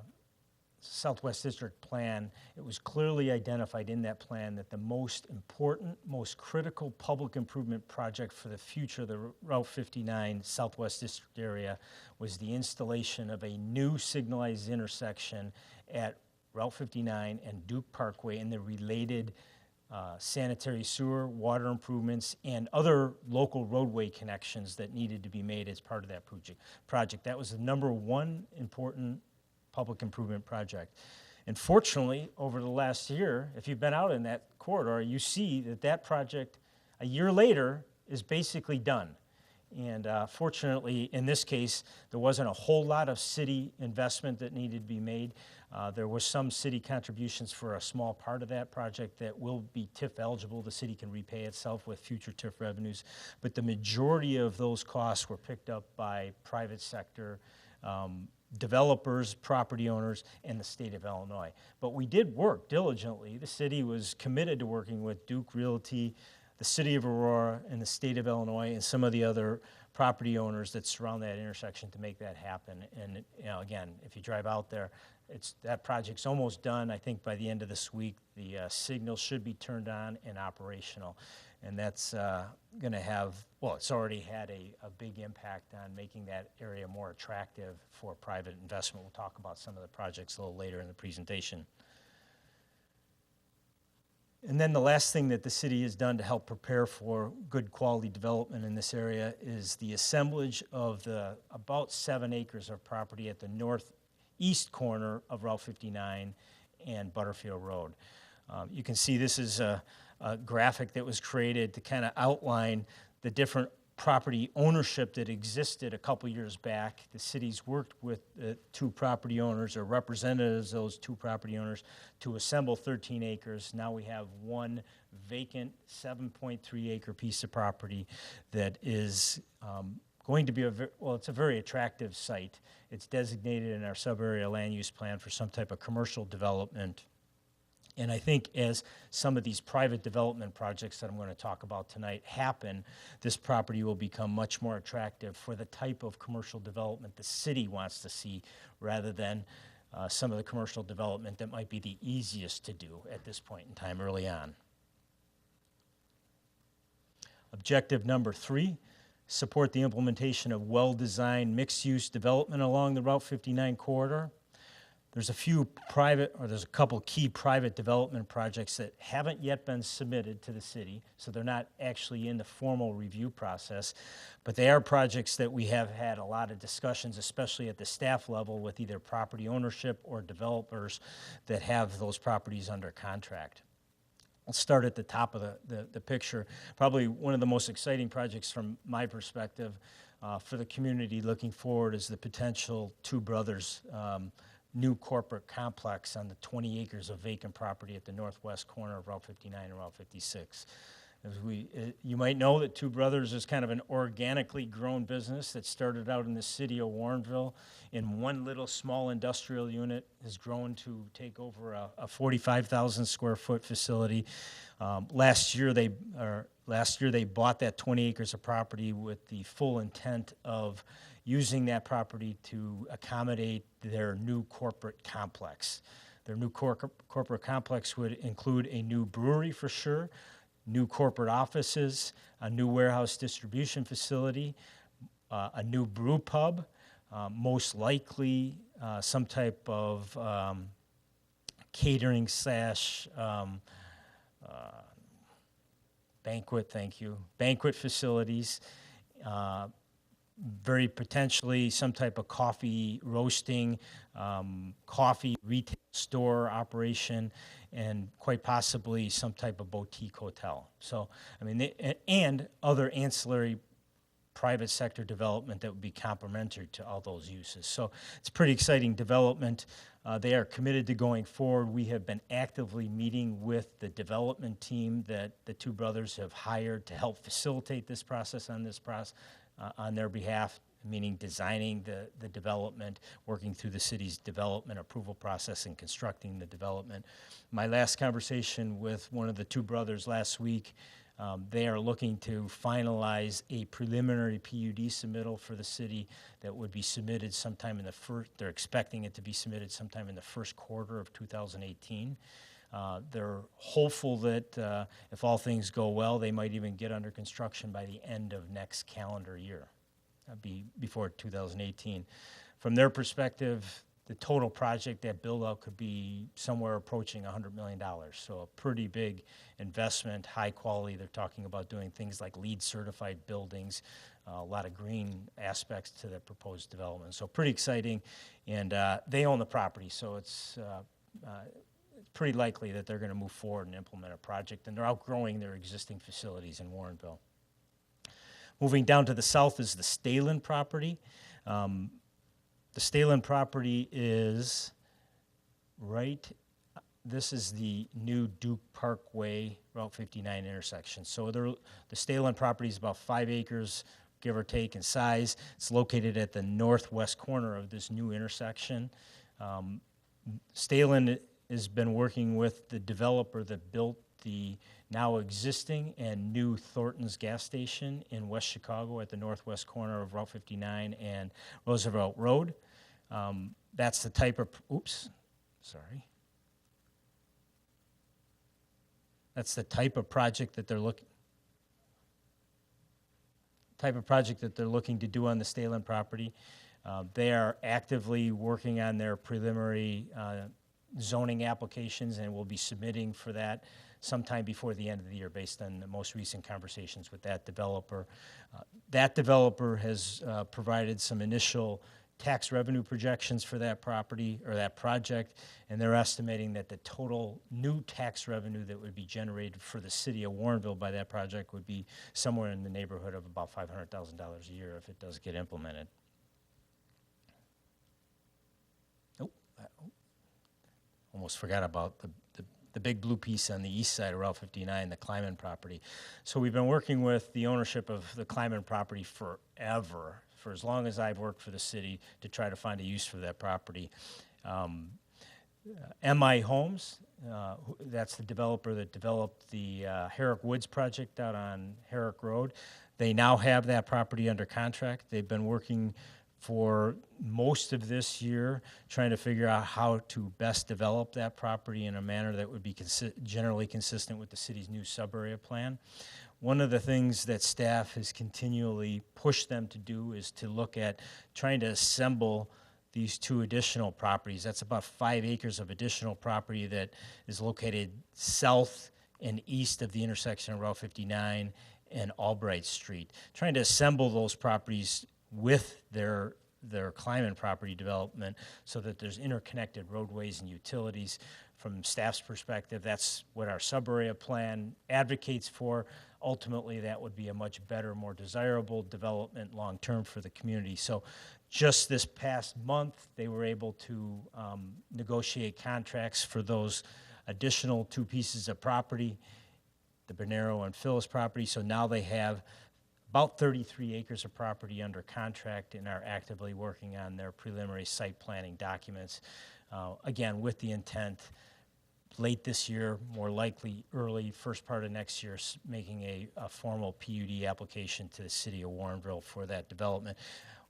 Southwest District plan, it was clearly identified in that plan that the most important, most critical public improvement project for the future of the Route 59 Southwest District area was the installation of a new signalized intersection at Route 59 and Duke Parkway and the related sanitary sewer, water improvements, and other local roadway connections that needed to be made as part of that project. That was the number 1 important public improvement project. And fortunately, over the last year, if you've been out in that corridor, you see that project a year later is basically done. And fortunately, in this case, there wasn't a whole lot of city investment that needed to be made. There was some city contributions for a small part of that project that will be TIF eligible. The city can repay itself with future TIF revenues. But the majority of those costs were picked up by private sector developers, property owners, and the state of Illinois. But we did work diligently. The city was committed to working with Duke Realty, the city of Aurora, and the state of Illinois, and some of the other property owners that surround that intersection to make that happen. And again, if you drive out there, that project's almost done. I think by the end of this week, the signal should be turned on and operational. And that's going to have, it's already had a big impact on making that area more attractive for private investment. We'll talk about some of the projects a little later in the presentation. And then the last thing that the city has done to help prepare for good quality development in this area is the assemblage of the about 7 acres of property at the northeast corner of Route 59 and Butterfield Road. You can see this is a graphic that was created to kind of outline the different property ownership that existed a couple years back. The city's worked with two property owners or representatives of those two property owners to assemble 13 acres. Now we have one vacant 7.3 acre piece of property that is going to be it's a very attractive site. It's designated in our sub-area land use plan for some type of commercial development. And I think as some of these private development projects that I'm going to talk about tonight happen, this property will become much more attractive for the type of commercial development the city wants to see, rather than some of the commercial development that might be the easiest to do at this point in time early on. Objective number 3, support the implementation of well-designed mixed-use development along the Route 59 corridor. There's a couple key private development projects that haven't yet been submitted to the city, so they're not actually in the formal review process, but they are projects that we have had a lot of discussions, especially at the staff level, with either property ownership or developers that have those properties under contract. I'll start at the top of the picture. Probably one of the most exciting projects from my perspective for the community looking forward is the potential Two Brothers new corporate complex on the 20 acres of vacant property at the northwest corner of Route 59 and Route 56. You might know that Two Brothers is kind of an organically grown business that started out in the city of Warrenville in one little small industrial unit, has grown to take over a 45,000 square foot facility. Last year they bought that 20 acres of property with the full intent of using that property to accommodate their new corporate complex. Their new corporate complex would include a new brewery for sure, new corporate offices, a new warehouse distribution facility, a new brew pub, most likely some type of catering slash banquet facilities, very potentially some type of coffee roasting, coffee retail store operation, and quite possibly some type of boutique hotel. So, I mean, and other ancillary private sector development that would be complementary to all those uses. So it's a pretty exciting development. They are committed to going forward. We have been actively meeting with the development team that the Two Brothers have hired to help facilitate this process on their behalf, meaning designing the development, working through the city's development approval process and constructing the development. My last conversation with one of the Two Brothers last week, they are looking to finalize a preliminary PUD submittal for the city that would be submitted sometime in they're expecting it to be submitted sometime in the first quarter of 2018. They're hopeful that if all things go well, they might even get under construction by the end of next calendar year, before 2018. From their perspective, the total project, that build-out could be somewhere approaching $100 million. So a pretty big investment, high quality. They're talking about doing things like LEED certified buildings, a lot of green aspects to the proposed development. So pretty exciting, and they own the property, so it's pretty likely that they're going to move forward and implement a project, and they're outgrowing their existing facilities in Warrenville. Moving down to the south is the Stalen property. The Stalen property is this is the new Duke Parkway Route 59 intersection. So the Stalen property is about 5 acres, give or take, in size. It's located at the northwest corner of this new intersection. Stalen has been working with the developer that built the now existing and new Thornton's gas station in West Chicago at the northwest corner of Route 59 and Roosevelt Road. That's the type of, That's the type of project that they're looking to do on the Stalen property. They are actively working on their preliminary zoning applications and will be submitting for that sometime before the end of the year based on the most recent conversations with that developer. That developer has provided some initial tax revenue projections for that property or that project, and they're estimating that the total new tax revenue that would be generated for the city of Warrenville by that project would be somewhere in the neighborhood of about $500,000 a year if it does get implemented. Almost forgot about the big blue piece on the east side of Route 59, the Kleiman property. So we've been working with the ownership of the Kleiman property forever, for as long as I've worked for the city, to try to find a use for that property. MI Homes, that's the developer that developed the Herrick Woods project out on Herrick Road. They now have that property under contract. They've been working for most of this year, trying to figure out how to best develop that property in a manner that would be generally consistent with the city's new sub-area plan. One of the things that staff has continually pushed them to do is to look at trying to assemble these two additional properties. That's about 5 acres of additional property that is located south and east of the intersection of Route 59 and Albright Street. Trying to assemble those properties with their Kleiman property development so that there's interconnected roadways and utilities. From staff's perspective, that's what our sub-area plan advocates for. Ultimately, that would be a much better, more desirable development long-term for the community. So just this past month, they were able to negotiate contracts for those additional 2 pieces of property, the Bernero and Phyllis property. So now they have about 33 acres of property under contract and are actively working on their preliminary site planning documents, again, with the intent late this year, more likely early first part of next year, making a formal PUD application to the city of Warrenville for that development.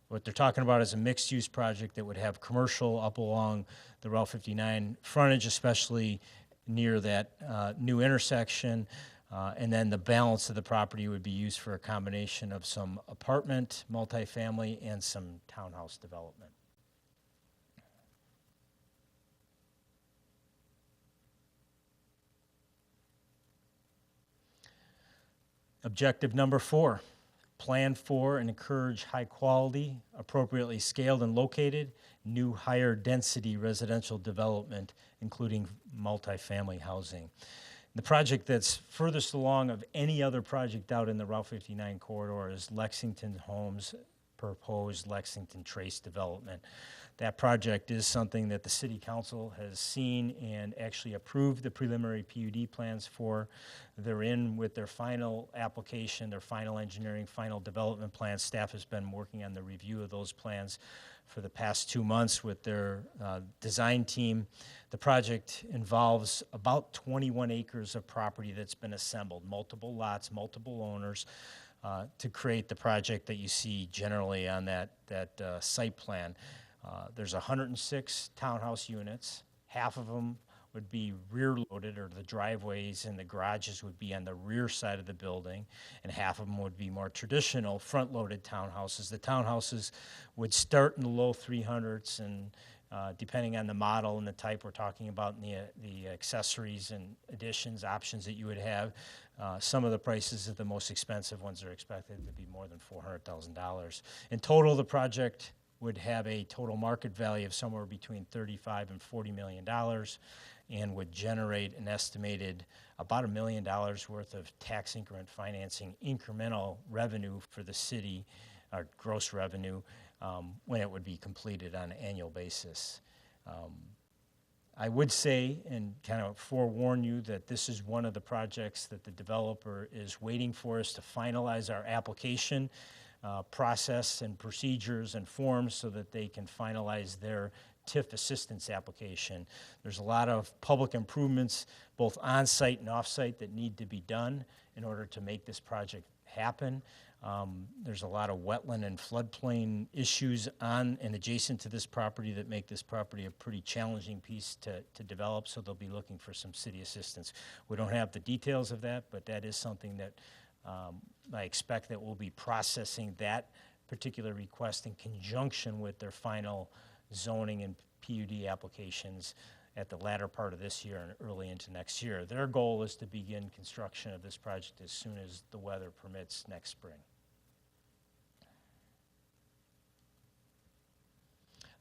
What they're talking about is a mixed-use project that would have commercial up along the Route 59 frontage, especially near that new intersection. And then the balance of the property would be used for a combination of some apartment, multifamily, and some townhouse development. Objective number 4, plan for and encourage high quality, appropriately scaled and located, new higher density residential development, including multifamily housing. The project that's furthest along of any other project out in the Route 59 corridor is Lexington Homes' proposed Lexington Trace development. That project is something that the City Council has seen and actually approved the preliminary PUD plans for. They're in with their final application, their final engineering, final development plans. Staff has been working on the review of those plans for the past 2 months with their design team. The project involves about 21 acres of property that's been assembled, multiple lots, multiple owners, to create the project that you see generally on that site plan. There's 106 townhouse units. Half of them would be rear-loaded, or the driveways and the garages would be on the rear side of the building, and half of them would be more traditional front-loaded townhouses. The townhouses would start in the low 300s, and depending on the model and the type we're talking about, and the accessories and additions, options that you would have, some of the prices of the most expensive ones are expected to be more than $400,000. In total, the project would have a total market value of somewhere between $35 and $40 million, and would generate an estimated about $1 million worth of tax increment financing incremental revenue for the city, or gross revenue, when it would be completed on an annual basis. I would say, and kind of forewarn you, that this is one of the projects that the developer is waiting for us to finalize our application process and procedures and forms so that they can finalize their TIF assistance application. There's a lot of public improvements, both on-site and off-site, that need to be done in order to make this project happen. There's a lot of wetland and floodplain issues on and adjacent to this property that make this property a pretty challenging piece to develop, so they'll be looking for some city assistance. We don't have the details of that, but that is something that I expect that we'll be processing that particular request in conjunction with their final zoning and PUD applications at the latter part of this year and early into next year. Their goal is to begin construction of this project as soon as the weather permits next spring.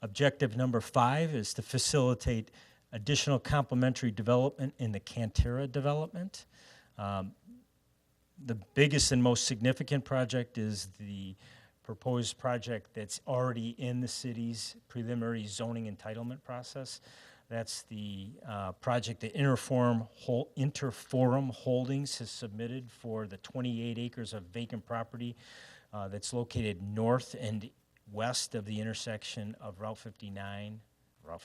Objective number 5 is to facilitate additional complementary development in the Cantera development. The biggest and most significant project is the proposed project that's already in the city's preliminary zoning entitlement process. That's the project that Interforum Holdings has submitted for the 28 acres of vacant property that's located north and west of the intersection of Route 59, where am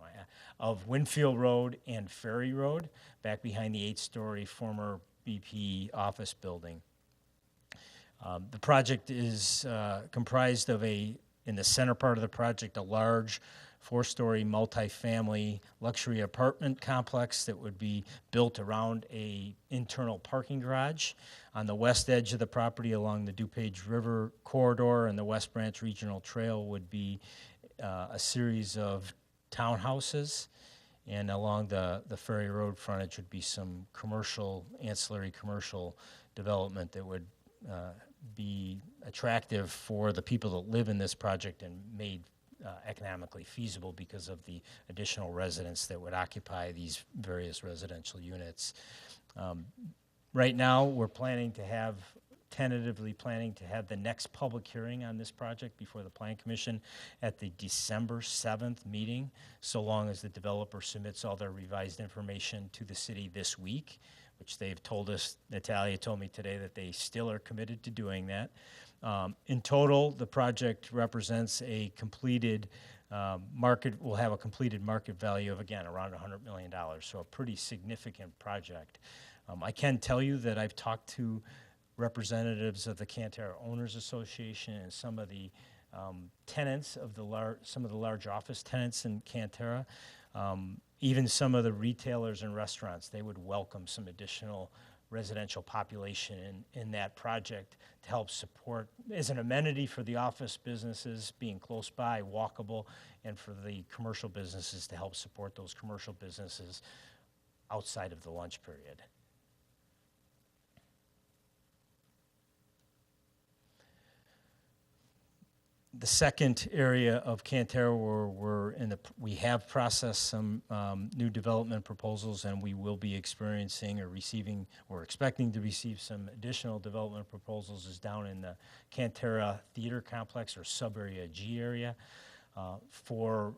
I at? Of Winfield Road and Ferry Road, back behind the 8-story former BP office building. The project is comprised of in the center part of the project, a large 4-story multifamily luxury apartment complex that would be built around a internal parking garage. On the west edge of the property along the DuPage River corridor and the West Branch Regional Trail would be a series of townhouses, and along the Ferry Road frontage would be some ancillary commercial development that would be attractive for the people that live in this project and made economically feasible because of the additional residents that would occupy these various residential units. Right now, we're tentatively planning to have the next public hearing on this project before the Plan Commission at the December 7th meeting, so long as the developer submits all their revised information to the city this week, which they've told us, Natalia told me today that they still are committed to doing that. In total, the project represents a completed will have a completed market value of, again, around $100 million, so a pretty significant project. I can tell you that I've talked to representatives of the Cantera Owners Association and some of the tenants of some of the large office tenants in Cantera. Even some of the retailers and restaurants, they would welcome some additional residential population in that project to help support as an amenity for the office businesses being close by, walkable, and for the commercial businesses to help support those commercial businesses outside of the lunch period. The second area of Cantera where we have processed some new development proposals, and we will be experiencing or expecting to receive some additional development proposals is down in the Cantera Theater Complex or Sub-Area G area. For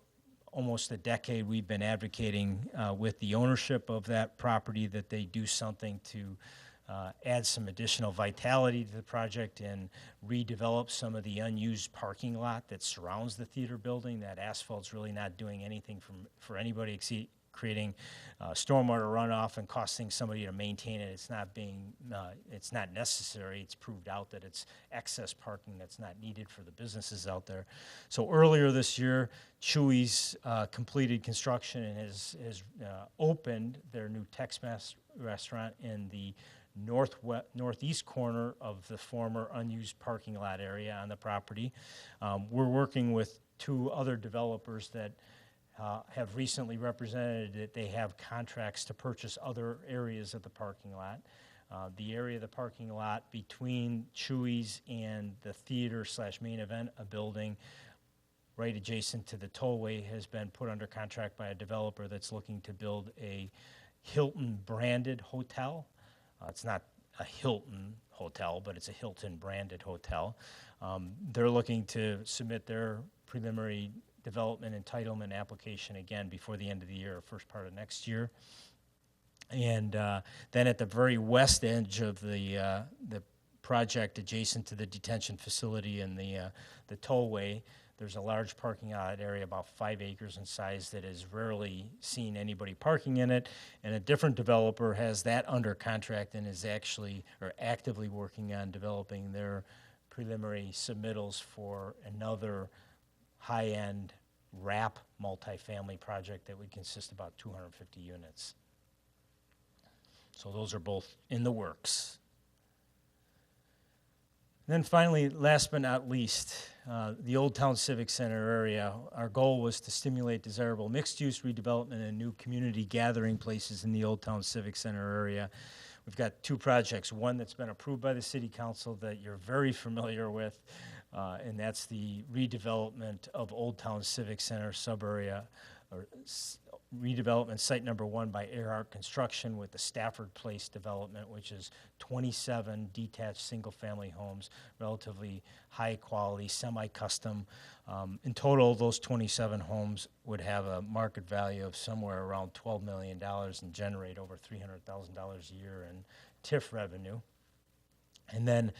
almost a decade, we've been advocating with the ownership of that property that they do something to add some additional vitality to the project and redevelop some of the unused parking lot that surrounds the theater building. That asphalt's really not doing anything for anybody except creating stormwater runoff and costing somebody to maintain it. It's not necessary. It's proved out that it's excess parking that's not needed for the businesses out there. So earlier this year, Chuy's completed construction and has opened their new Tex-Mex restaurant in the northeast corner of the former unused parking lot area on the property. We're working with 2 other developers that have recently represented that they have contracts to purchase other areas of the parking lot. The area of the parking lot between Chuy's and the theater/main event, a building right adjacent to the tollway, has been put under contract by a developer that's looking to build a Hilton-branded hotel. It's not a Hilton hotel, but it's a Hilton-branded hotel. They're looking to submit their preliminary development entitlement application again before the end of the year or first part of next year. And then at the very west edge of the project, adjacent to the detention facility and the tollway, there's a large parking lot area, about 5 acres in size, that has rarely seen anybody parking in it. And a different developer has that under contract and is actively working on developing their preliminary submittals for another high-end wrap multifamily project that would consist of about 250 units. So those are both in the works. And then finally, last but not least, the Old Town Civic Center area. Our goal was to stimulate desirable mixed-use redevelopment and new community gathering places in the Old Town Civic Center area. We've got 2 projects, one that's been approved by the City Council that you're very familiar with, and that's the redevelopment of Old Town Civic Center subarea, or redevelopment site number 1 by Earhart Construction with the Stafford Place development, which is 27 detached single-family homes, relatively high-quality, semi-custom. In total, those 27 homes would have a market value of somewhere around $12 million and generate over $300,000 a year in TIF revenue. And then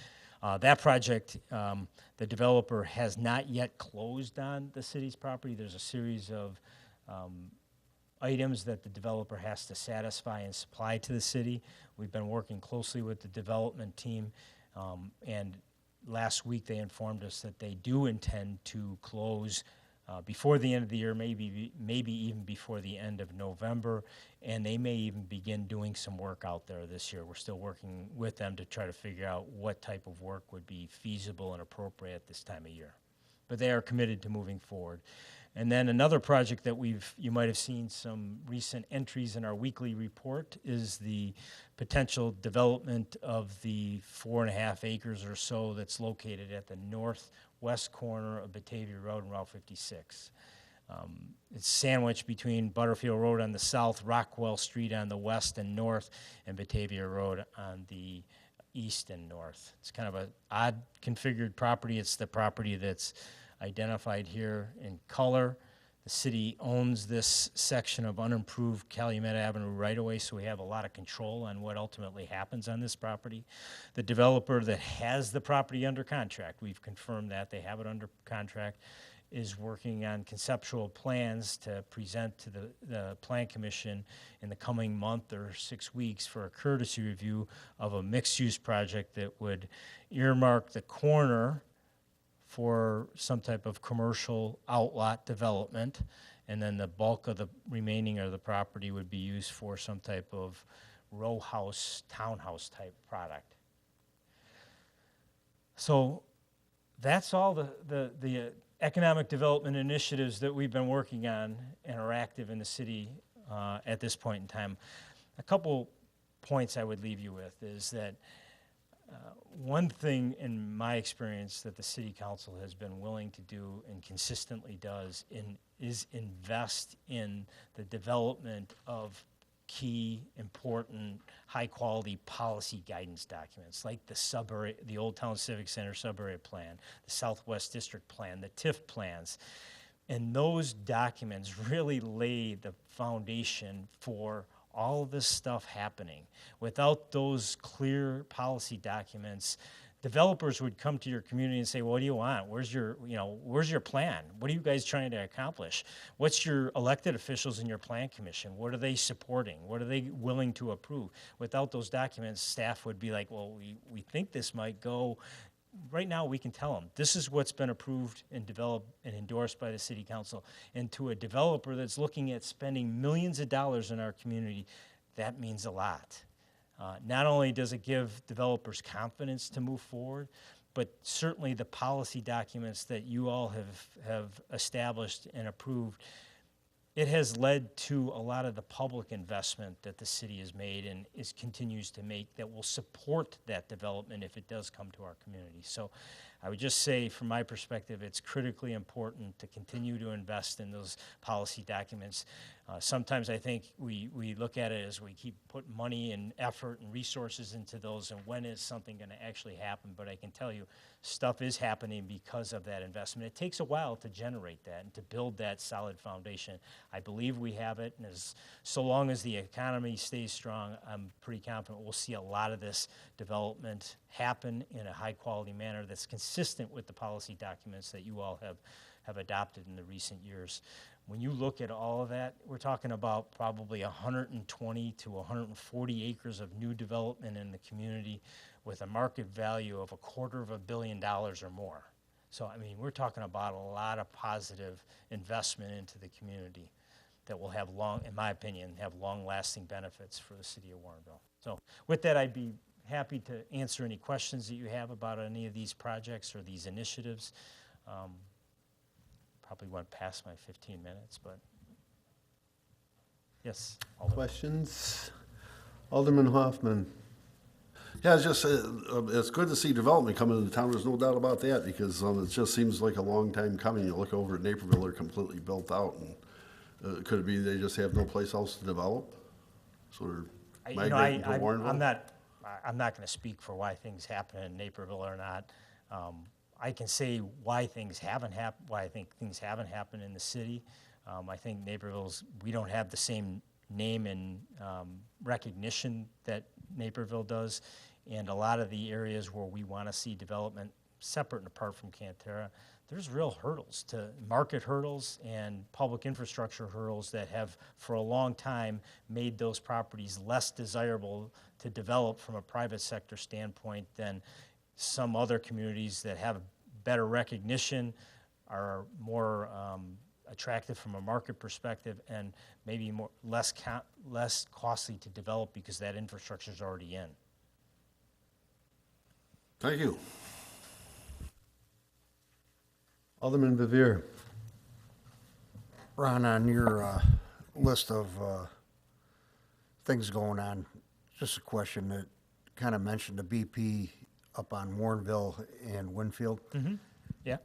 that project, the developer has not yet closed on the city's property. There's a series of items that the developer has to satisfy and supply to the city. We've been working closely with the development team, and last week they informed us that they do intend to close before the end of the year, maybe even before the end of November, and they may even begin doing some work out there this year. We're still working with them to try to figure out what type of work would be feasible and appropriate at this time of year. But they are committed to moving forward. And then another project that you might have seen some recent entries in our weekly report is the potential development of the 4.5 acres or so that's located at the northwest corner of Batavia Road and Route 56. It's sandwiched between Butterfield Road on the south, Rockwell Street on the west and north, and Batavia Road on the east and north. It's kind of an odd configured property. It's the property that's identified here in color. The city owns this section of unimproved Calumet Avenue right-of-way, so we have a lot of control on what ultimately happens on this property. The developer that has the property under contract, we've confirmed that they have it under contract, is working on conceptual plans to present to the Plan Commission in the coming month or 6 weeks for a courtesy review of a mixed-use project that would earmark the corner for some type of commercial outlot development, and then the bulk of the remaining of the property would be used for some type of row house, townhouse type product. So that's all the economic development initiatives that we've been working on and are active in the city at this point in time. A couple points I would leave you with is that one thing in my experience that the city council has been willing to do and consistently does is invest in the development of key, important, high-quality policy guidance documents like the Old Town Civic Center subarea plan, the Southwest District plan, the TIF plans. And those documents really lay the foundation for all of this stuff happening. Without those clear policy documents, developers would come to your community and say, well, what do you want? Where's your plan? What are you guys trying to accomplish? What's your elected officials in your plan commission? What are they supporting? What are they willing to approve? Without those documents, staff would be like, well, we think this might go. Right now, we can tell them, this is what's been approved and developed and endorsed by the city council. And to a developer that's looking at spending millions of dollars in our community, that means a lot. Not only does it give developers confidence to move forward, but certainly the policy documents that you all have established and approved, it has led to a lot of the public investment that the city has made and continues to make that will support that development if it does come to our community. So I would just say, from my perspective, it's critically important to continue to invest in those policy documents. Sometimes I think we look at it as we keep putting money and effort and resources into those, and when is something going to actually happen? But I can tell you, stuff is happening because of that investment. It takes a while to generate that and to build that solid foundation. I believe we have it, and so long as the economy stays strong, I'm pretty confident we'll see a lot of this development happen in a high-quality manner that's consistent with the policy documents that you all have adopted in the recent years. When you look at all of that, we're talking about probably 120 to 140 acres of new development in the community with a market value of $250 million or more. So, I mean, we're talking about a lot of positive investment into the community that will have in my opinion, have long-lasting benefits for the city of Warrenville. So with that, I'd be happy to answer any questions that you have about any of these projects or these initiatives. Probably went past my 15 minutes, but yes. Questions? Alderman Hoffman. Yeah, it's just, it's good to see development coming into town, there's no doubt about that, because it just seems like a long time coming. You look over at Naperville, they're completely built out, and could it be they just have no place else to develop? So they're migrating to Warrenville? I'm not going to speak for why things happen in Naperville or not. I can say why things haven't happened, why I think things haven't happened in the city. I think we don't have the same name and recognition that Naperville does. And a lot of the areas where we want to see development separate and apart from Cantera, there's real hurdles, to market hurdles and public infrastructure hurdles that have for a long time made those properties less desirable to develop from a private sector standpoint than some other communities that have better recognition, are more attractive from a market perspective, and maybe less costly to develop because that infrastructure is already in. Thank you. Alderman Bevere. Ron, on your list of things going on, just a question that kind of mentioned the BP up on Warrenville and Winfield. Yeah.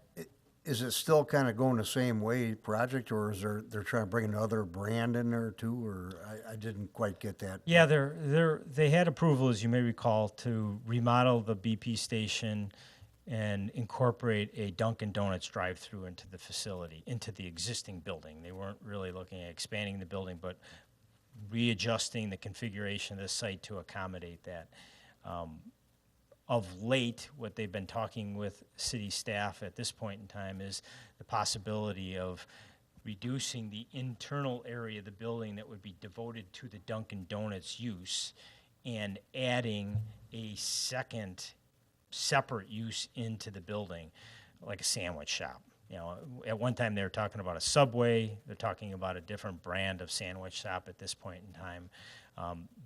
Is it still kind of going the same way project, or is they're trying to bring another brand in there too, or I didn't quite get that. Yeah, they had approval, as you may recall, to remodel the BP station and incorporate a Dunkin' Donuts drive-through into the facility, into the existing building. They weren't really looking at expanding the building, but readjusting the configuration of the site to accommodate that. Of late, what they've been talking with city staff at this point in time is the possibility of reducing the internal area of the building that would be devoted to the Dunkin' Donuts use and adding a second separate use into the building, like a sandwich shop. You know, at one time they were talking about a Subway. They're talking about a different brand of sandwich shop at this point in time.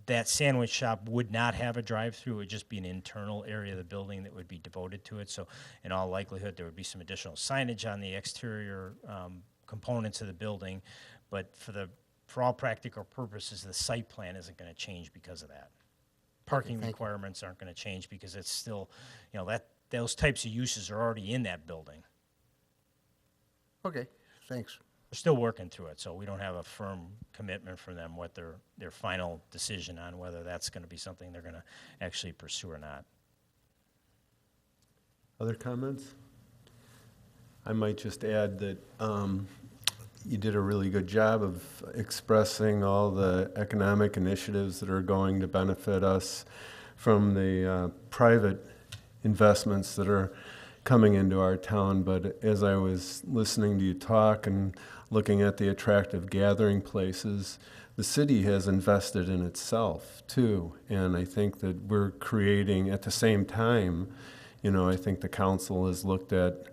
That sandwich shop would not have a drive-through. It would just be an internal area of the building that would be devoted to it. So in all likelihood, there would be some additional signage on the exterior components of the building. But for all practical purposes, the site plan isn't going to change because of that. Parking requirements aren't going to change because it's still, you know, those types of uses are already in that building. Okay, thanks. We're still working through it, so we don't have a firm commitment from them what their final decision on whether that's going to be something they're going to actually pursue or not. Other comments? I might just add that you did a really good job of expressing all the economic initiatives that are going to benefit us from the private investments that are coming into our town. But as I was listening to you talk and looking at the attractive gathering places, the city has invested in itself too. And I think that we're creating, at the same time, you know, I think the council has looked at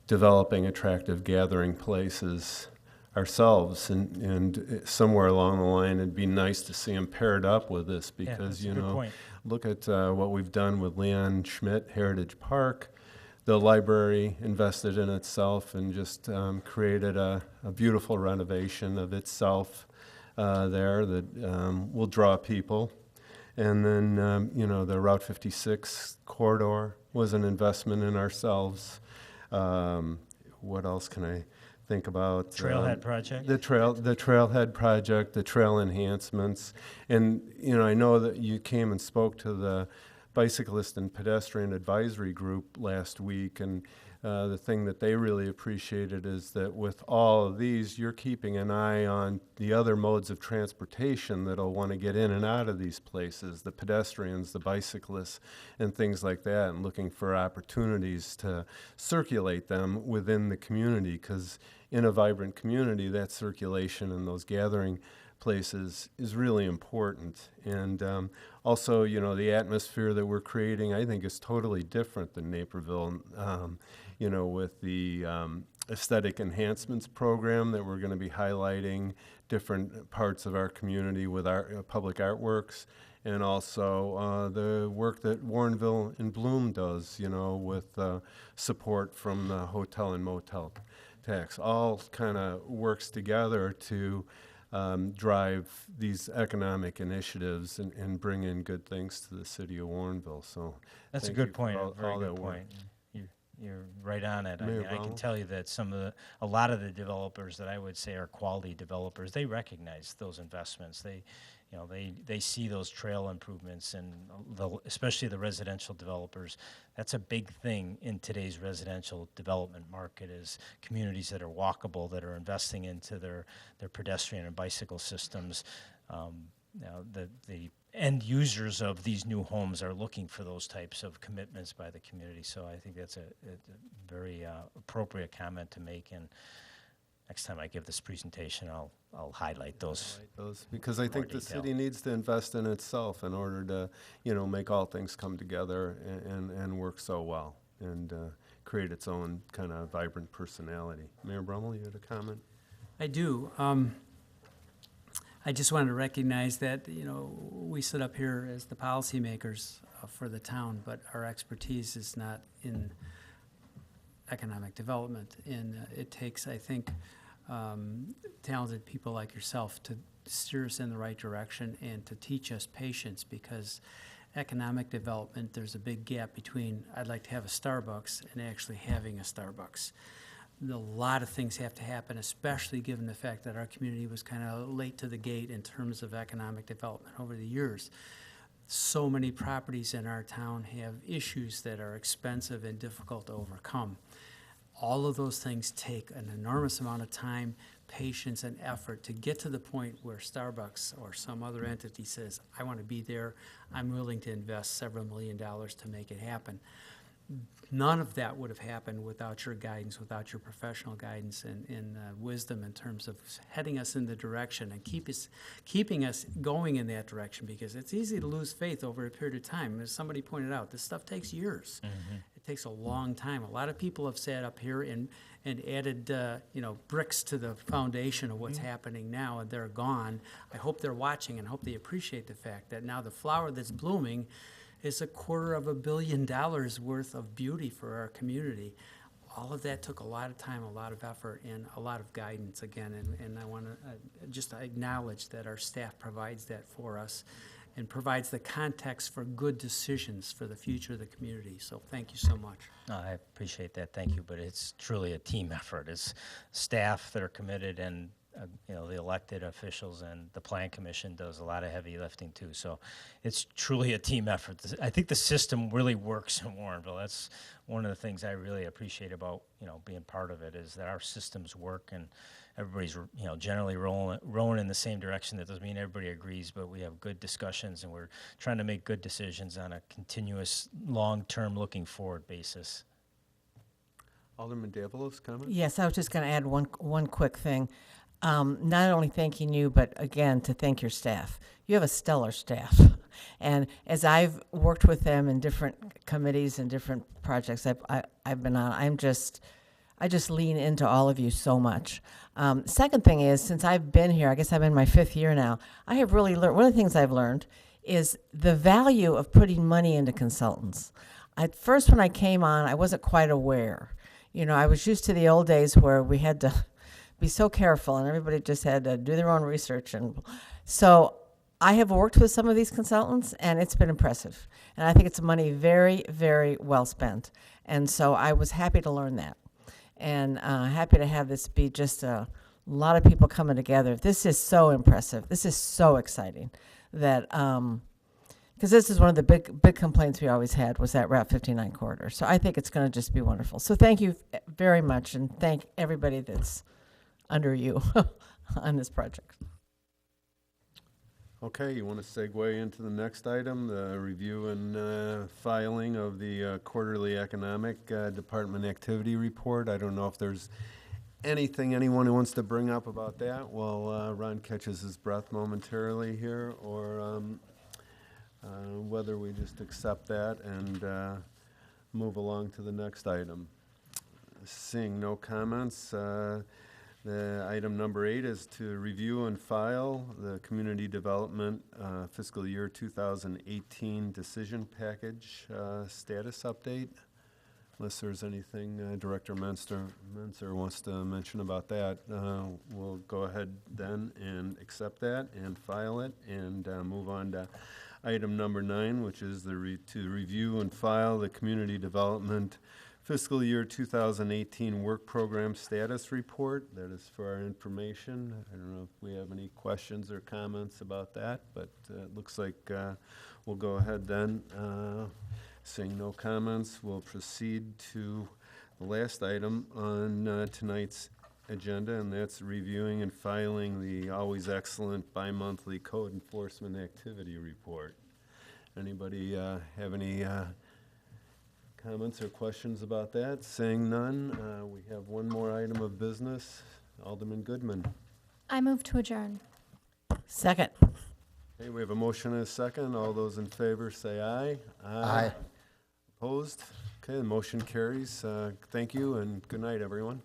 developing attractive gathering places ourselves, and somewhere along the line, it'd be nice to see them paired up with this, because, you know, look at what we've done with Leon Schmidt Heritage Park. The library invested in itself and just created a beautiful renovation of itself there that will draw people. And then, you know, the Route 56 corridor was an investment in ourselves. What else can I think about? Trailhead project? The Trailhead project, the trail enhancements. And, you know, I know that you came and spoke to the Bicyclist and Pedestrian Advisory Group last week, and the thing that they really appreciated is that with all of these, you're keeping an eye on the other modes of transportation that'll want to get in and out of these places, the pedestrians, the bicyclists, and things like that, and looking for opportunities to circulate them within the community, because in a vibrant community, that circulation and those gathering places is really important. And also, you know, the atmosphere that we're creating, I think, is totally different than Naperville. You know, with the aesthetic enhancements program that we're going to be highlighting different parts of our community with our public artworks, and also the work that Warrenville and Bloom does, you know, with support from the hotel and motel tax, all kind of works together to drive these economic initiatives and bring in good things to the city of Warrenville. So That's a thank good you for point, a all very that good work. point. You're right on it. I Mayor mean, I can Brown? tell you that a lot of the developers that I would say are quality developers, they recognize those investments. They see those trail improvements, and especially the residential developers. That's a big thing in today's residential development market, is communities that are walkable, that are investing into their pedestrian and bicycle systems. The end users of these new homes are looking for those types of commitments by the community. So I think that's a very appropriate comment to make. And next time I give this presentation, I'll highlight those. Because I in more think the detail. city needs to invest in itself in order to, make all things come together and work so well and create its own kind of vibrant personality. Mayor Brummel, you had a comment? I do. I just wanted to recognize that, we sit up here as the policymakers for the town, but our expertise is not in economic development. And it takes, I think, talented people like yourself to steer us in the right direction and to teach us patience, because economic development, there's a big gap between I'd like to have a Starbucks and actually having a Starbucks. A lot of things have to happen, especially given the fact that our community was kind of late to the gate in terms of economic development over the years. So many properties in our town have issues that are expensive and difficult to overcome. All of those things take an enormous amount of time, patience, and effort to get to the point where Starbucks or some other entity says, I want to be there, I'm willing to invest several $1 million to make it happen. None of that would have happened without your guidance, without your professional guidance and wisdom in terms of heading us in the direction and keeping us going in that direction, because it's easy to lose faith over a period of time. As somebody pointed out, this stuff takes years. Mm-hmm. It takes a long time. A lot of people have sat up here and added bricks to the foundation of what's happening now, and they're gone. I hope they're watching and hope they appreciate the fact that now the flower that's blooming is $250 million worth of beauty for our community. All of that took a lot of time, a lot of effort, and a lot of guidance again. And I want to just acknowledge that our staff provides that for us and provides the context for good decisions for the future of the community. So thank you so much. No, I appreciate that. Thank you. But it's truly a team effort. It's staff that are committed, and the elected officials, and the Plan Commission does a lot of heavy lifting too. So it's truly a team effort. I think the system really works in Warrenville. That's one of the things I really appreciate about being part of it, is that our systems work and everybody's generally rolling in the same direction. That doesn't mean everybody agrees, but we have good discussions and we're trying to make good decisions on a continuous, long-term, looking forward basis. Alderman Davalos, comment? Yes, I was just going to add one quick thing. Not only thanking you, but again, to thank your staff. You have a stellar staff. And as I've worked with them in different committees and different projects I've been on, I just lean into all of you so much. Second thing is, since I've been here, I guess I'm in my 5th year now, I have really learned, one of the things I've learned is the value of putting money into consultants. At first, when I came on, I wasn't quite aware. I was used to the old days where we had to be so careful and everybody just had to do their own research. And so I have worked with some of these consultants, and it's been impressive. And I think it's money very, very well spent. And so I was happy to learn that, and happy to have this be just a lot of people coming together. This is so impressive. This is so exciting that, because this is one of the big complaints we always had, was that Route 59 corridor. So I think it's going to just be wonderful. So thank you very much, and thank everybody that's under you on this project. Okay, you want to segue into the next item, the review and filing of the quarterly economic department activity report. I don't know if there's anyone who wants to bring up about that while Ron catches his breath momentarily here, or whether we just accept that and move along to the next item. Seeing no comments, the item number 8 is to review and file the Community Development Fiscal Year 2018 Decision Package Status Update. Unless there's anything Director Menzer wants to mention about that, we'll go ahead then and accept that and file it and move on to item number 9, which is to review and file the Community Development Fiscal Year 2018 Work Program Status Report. That is for our information. I don't know if we have any questions or comments about that, but it looks like we'll go ahead then. Seeing no comments, we'll proceed to the last item on tonight's agenda, and that's reviewing and filing the always excellent bi-monthly code enforcement activity report. Anybody have any comments or questions about that? Seeing none, we have one more item of business. Alderman Goodman. I move to adjourn. Second. Okay, we have a motion and a second. All those in favor say aye. Aye. Opposed? Okay, the motion carries. Thank you and good night, everyone.